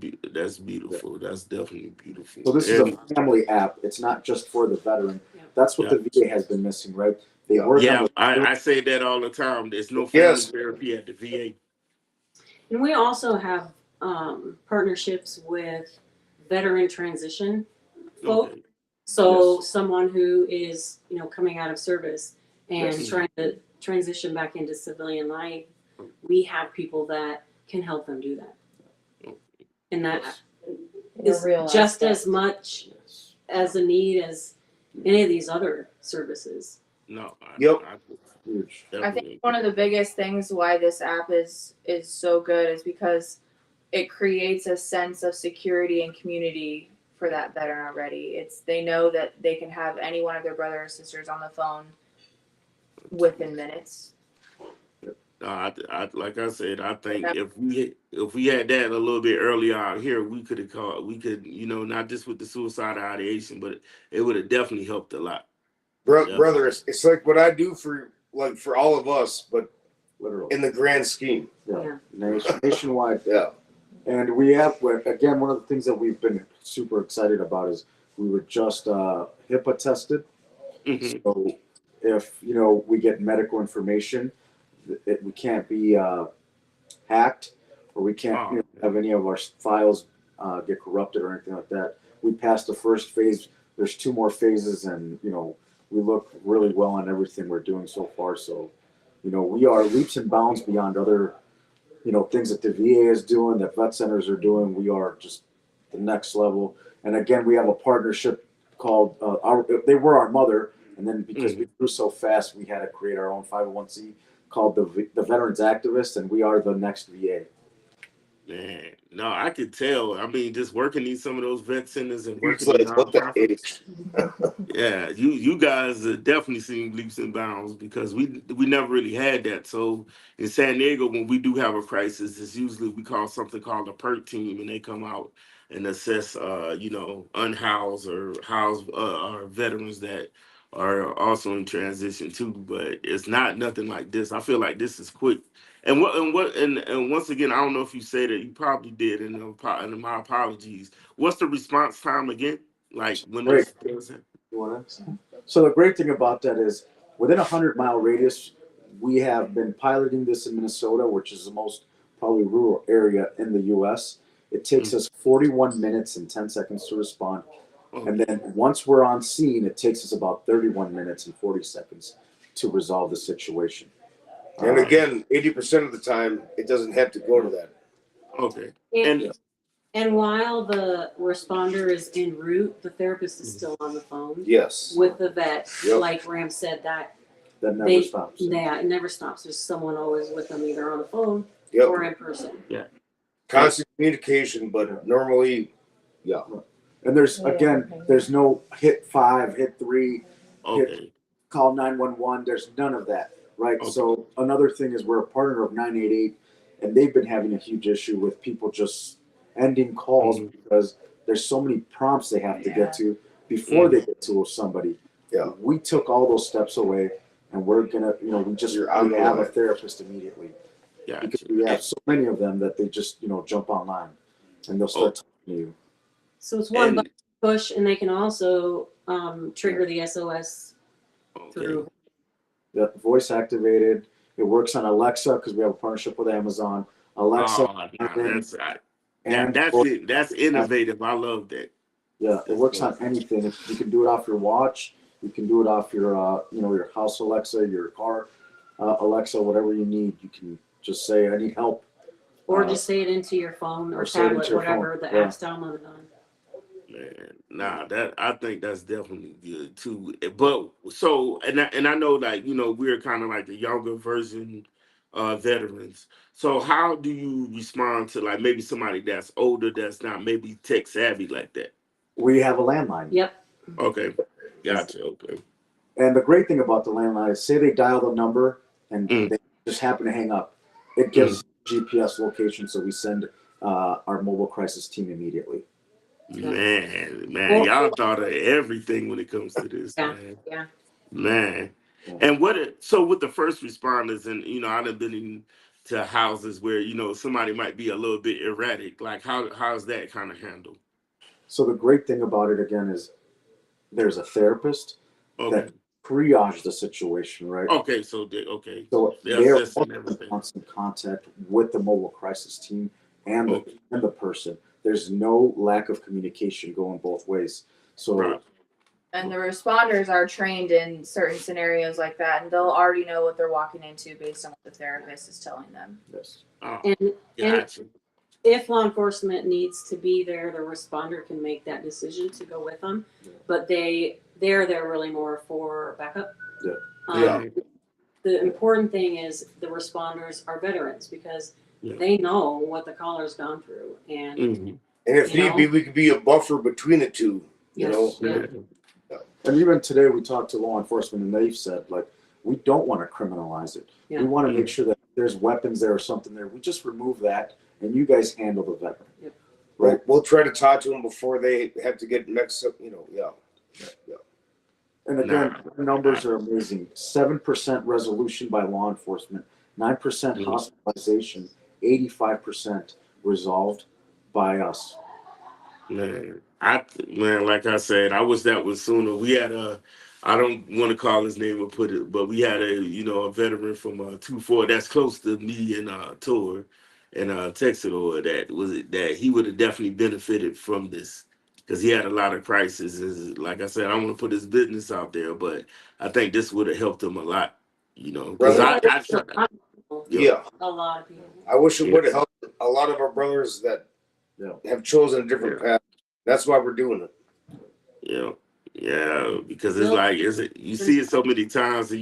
[SPEAKER 1] beautiful. That's definitely beautiful.
[SPEAKER 3] So this is a family app. It's not just for the veteran. That's what the VA has been missing, right? They work on
[SPEAKER 1] I say that all the time. There's no family therapy at the VA.
[SPEAKER 8] And we also have partnerships with veteran transition folk.
[SPEAKER 1] Okay.
[SPEAKER 8] So someone who is, coming out of service and trying to transition back into civilian life, we have people that can help them do that. And that is just as much as a need as any of these other services.
[SPEAKER 1] No.
[SPEAKER 3] Huge.
[SPEAKER 4] I think one of the biggest things why this app is so good is because it creates a sense of security and community for that veteran already. They know that they can have any one of their brothers or sisters on the phone within minutes.
[SPEAKER 1] Like I said, I think if we had that a little bit earlier out here, we could have called. We could, not just with the suicide ideation, but it would have definitely helped a lot.
[SPEAKER 5] Brother, it's like what I do for all of us, but
[SPEAKER 3] Literally
[SPEAKER 5] in the grand scheme.
[SPEAKER 3] Nationwide.
[SPEAKER 5] Yeah.
[SPEAKER 3] And we have, again, one of the things that we've been super excited about is we were just HIPAA tested.
[SPEAKER 1] Mm-hmm.
[SPEAKER 3] So if, we get medical information, we can't be hacked, or we can't have any of our files get corrupted or anything like that. We passed the first phase. There's 2 more phases, and, we look really well on everything we're doing so far. So, we are leaps and bounds beyond other things that the VA is doing, that vet centers are doing. We are just the next level. And again, we have a partnership called, they were our mother. And then because we grew so fast, we had to create our own 501c called the Veterans Activists. And we are the next VA.
[SPEAKER 1] Man, no, I could tell. I mean, just working in some of those vet centers and working
[SPEAKER 5] Like,
[SPEAKER 1] in
[SPEAKER 5] what the
[SPEAKER 1] nonprofits. Yeah, you guys definitely seen leaps and bounds because we never really had that. So in San Diego, when we do have a crisis, it's usually we call something called a PERT team, and they come out and assess, unhoused or housed our veterans that are also in transition too. But it's not nothing like this. I feel like this is quick. And once again, I don't know if you said it. You probably did. And my apologies. What's the response time again? Like when this
[SPEAKER 3] So the great thing about that is within 100-mile radius, we have been piloting this in Minnesota, which is the most probably rural area in the U.S. It takes us 41 minutes and 10 seconds to respond. And then once we're on scene, it takes us about 31 minutes and 40 seconds to resolve the situation.
[SPEAKER 5] And again, 80% of the time, it doesn't have to go to that.
[SPEAKER 1] Okay.
[SPEAKER 8] And while the responder is en route, the therapist is still on the phone.
[SPEAKER 5] Yes.
[SPEAKER 8] With the vet. Yep. Like Ram said, that
[SPEAKER 3] never stops.
[SPEAKER 8] Yeah, it never stops. There's someone always with them, either on the phone or in person.
[SPEAKER 1] Yeah.
[SPEAKER 5] Constant communication, but normally,
[SPEAKER 3] And there's no hit 5, hit 3.
[SPEAKER 1] Okay.
[SPEAKER 3] call 911. There's none of that, right?
[SPEAKER 1] Okay.
[SPEAKER 3] So another thing is we're a partner of 988, and they've been having a huge issue with people just ending calls because there's so many prompts they have to get to before they get to somebody.
[SPEAKER 5] Yeah.
[SPEAKER 3] We took all those steps away, and we're gonna, we have a therapist immediately because we have so many of them that they just, jump online and they'll start talking to you.
[SPEAKER 8] So it's one button push, and they can also trigger the SOS through.
[SPEAKER 3] Yeah, voice activated. It works on Alexa because we have a partnership with Amazon. Alexa,
[SPEAKER 1] that's innovative. I love that.
[SPEAKER 3] Yeah, it works on anything. You can do it off your watch. You can do it off your, your house Alexa, your car Alexa, whatever you need. You can just say, "I need help,"
[SPEAKER 8] or just say it into your phone or tablet, whatever the app's downloaded on.
[SPEAKER 1] Man, I think that's definitely good too. But so, and I know, like, we're kind of like the younger version veterans. So how do you respond to, like, maybe somebody that's older that's not maybe tech savvy like that?
[SPEAKER 3] We have a landline.
[SPEAKER 8] Yep.
[SPEAKER 1] Okay. Gotcha. Okay.
[SPEAKER 3] And the great thing about the landline is, say they dial the number and they just happen to hang up, it gives GPS location, so we send our mobile crisis team immediately.
[SPEAKER 1] Man, y'all thought of everything when it comes to this, man. And so with the first responders, and I've been into houses where somebody might be a little bit erratic. Like how's that kind of handled?
[SPEAKER 3] So the great thing about it again is there's a therapist that triage the situation, right?
[SPEAKER 1] Okay, so
[SPEAKER 3] they're in constant contact with the mobile crisis team and the person. There's no lack of communication going both ways. So,
[SPEAKER 4] and the responders are trained in certain scenarios like that, and they'll already know what they're walking into based on what the therapist is telling them.
[SPEAKER 3] Yes.
[SPEAKER 8] And if law enforcement needs to be there, the responder can make that decision to go with them, but they're really more for backup. The important thing is the responders are veterans because they know what the caller's gone through, and
[SPEAKER 5] if need be, we could be a buffer between the two.
[SPEAKER 3] And even today, we talked to law enforcement, and they've said, like, we don't want to criminalize it. We want to make sure that there's weapons there or something there. We just remove that, and you guys handle the veteran.
[SPEAKER 5] Right? We'll try to talk to them before they have to get mixed up.
[SPEAKER 3] And again, the numbers are amazing. 7% resolution by law enforcement, 9% hospitalization, 85% resolved by us.
[SPEAKER 1] Man, like I said, I wish that was sooner. We had I don't want to call his name or put it, but we had a veteran from 2-4 that's close to me and Tor and Texador that he would have definitely benefited from this. Because he had a lot of crises. Like I said, I don't want to put his business out there, but I think this would have helped him a lot. Because
[SPEAKER 8] a lot of people.
[SPEAKER 5] I wish it would have helped a lot of our brothers that have chosen a different path. That's why we're doing it.
[SPEAKER 1] Yeah, because it's you see it so many times, and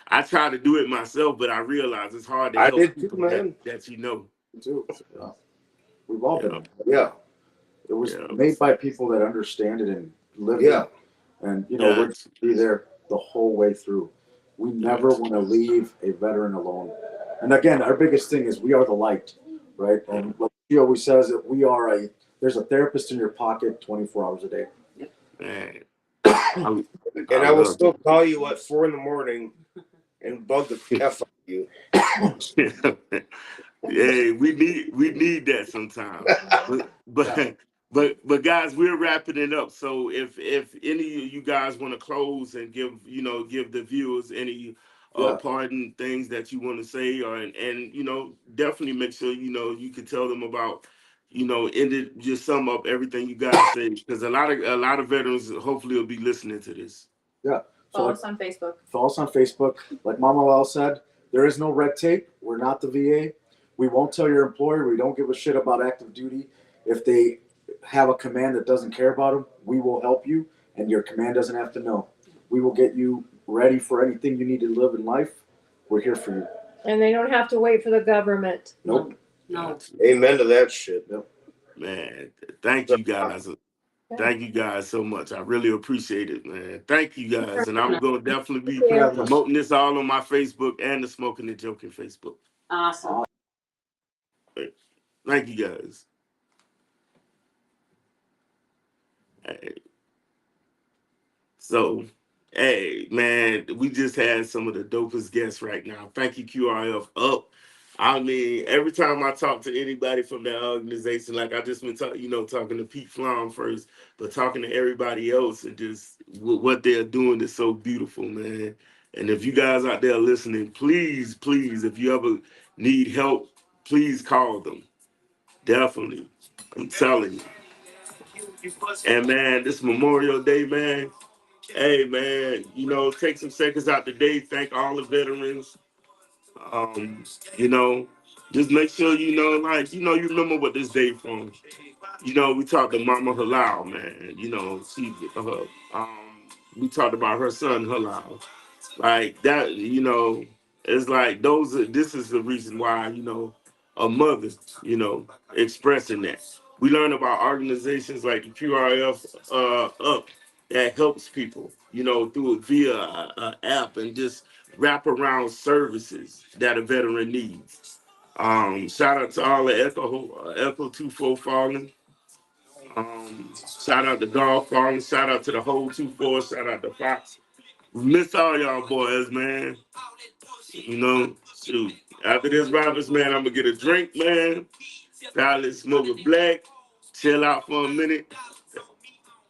[SPEAKER 1] I tried to do it myself, but I realized it's hard to help people that you know.
[SPEAKER 3] Too. We've all been. It was
[SPEAKER 1] Yeah.
[SPEAKER 3] made by people that understand it and live it. And, you know, we're going to be there the whole way through. We never want to leave a veteran alone. And again, our biggest thing is we are the light, right? And like she always says, that there's a therapist in your pocket 24 hours a day.
[SPEAKER 1] Man.
[SPEAKER 5] And I will still call you at 4 a.m. and bug the F out of you.
[SPEAKER 1] Yeah, we need that sometimes. But guys, we're wrapping it up. So if any of you guys want to close and give the viewers any pardon things that you want to say, and definitely make sure you can tell them about just sum up everything you guys say, because a lot of veterans hopefully will be listening to this.
[SPEAKER 3] Yeah.
[SPEAKER 4] Follow us on Facebook.
[SPEAKER 3] Follow us on Facebook. Like Mama Lal said, there is no red tape. We're not the VA. We won't tell your employer. We don't give a shit about active duty. If they have a command that doesn't care about them, we will help you, and your command doesn't have to know. We will get you ready for anything you need to live in life. We're here for you.
[SPEAKER 6] And they don't have to wait for the government.
[SPEAKER 3] Nope.
[SPEAKER 8] No.
[SPEAKER 5] Amen to that shit.
[SPEAKER 3] Yep.
[SPEAKER 1] Man, thank you guys. Thank you guys so much. I really appreciate it, man. Thank you guys. And I'm going to definitely be
[SPEAKER 8] Yeah.
[SPEAKER 1] promoting this all on my Facebook and the Smoking and Joking Facebook.
[SPEAKER 8] Awesome.
[SPEAKER 1] Thank you guys. Hey. So, hey, man, we just had some of the dopest guests right now. Thank you, QRF Up. I mean, every time I talk to anybody from that organization, like I just been talking to Pete Flom first, but talking to everybody else and just what they're doing is so beautiful, man. And if you guys out there listening, please, please, if you ever need help, please call them. Definitely. I'm telling you. And man, this Memorial Day, man. Hey man, take some seconds out today. Thank all the veterans. Um, you know, just make sure you remember what this day from. We talked to Mama Halal, man. We talked about her son Halal. Like that, it's like this is the reason why, a mother, expressing that. We learn about organizations like the QRF up that helps people, through via a app and just wrap around services that a veteran needs. Shout out to all the Echo 24 Fallen. Shout out to Golf Fallen. Shout out to the whole 24. Shout out to Fox. Miss all y'all boys, man. Shoot. After this Roberts, man, I'm gonna get a drink, man. Probably smoke a black, chill out for a minute.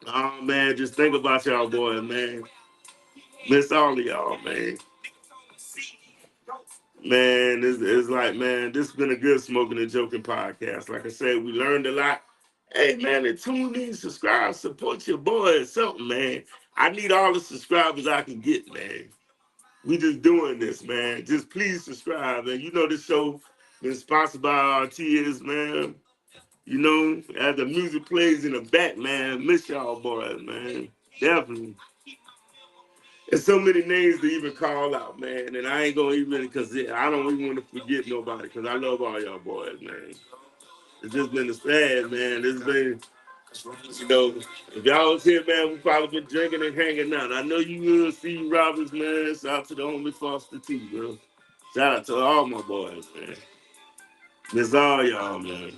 [SPEAKER 1] Oh man, just think about y'all boys, man. Miss all of y'all, man. Man, it's like, man, this has been a good smoking and joking podcast. Like I said, we learned a lot. Hey man, and tune in, subscribe, support your boy or something, man. I need all the subscribers I can get, man. We just doing this, man. Just please subscribe, man. This show been sponsored by our tears, man. As the music plays in the back, man, miss y'all boys, man. Definitely. There's so many names to even call out, man. And I ain't gonna even, because I don't even want to forget nobody, because I love all y'all boys, man. It's just been sad, man. It's been, if y'all was here, man, we probably been drinking and hanging out. I know you will see Roberts, man. Shout out to the homie Foster T, bro. Shout out to all my boys, man. Miss all y'all, man.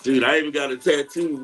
[SPEAKER 1] Dude, I even got a tattoo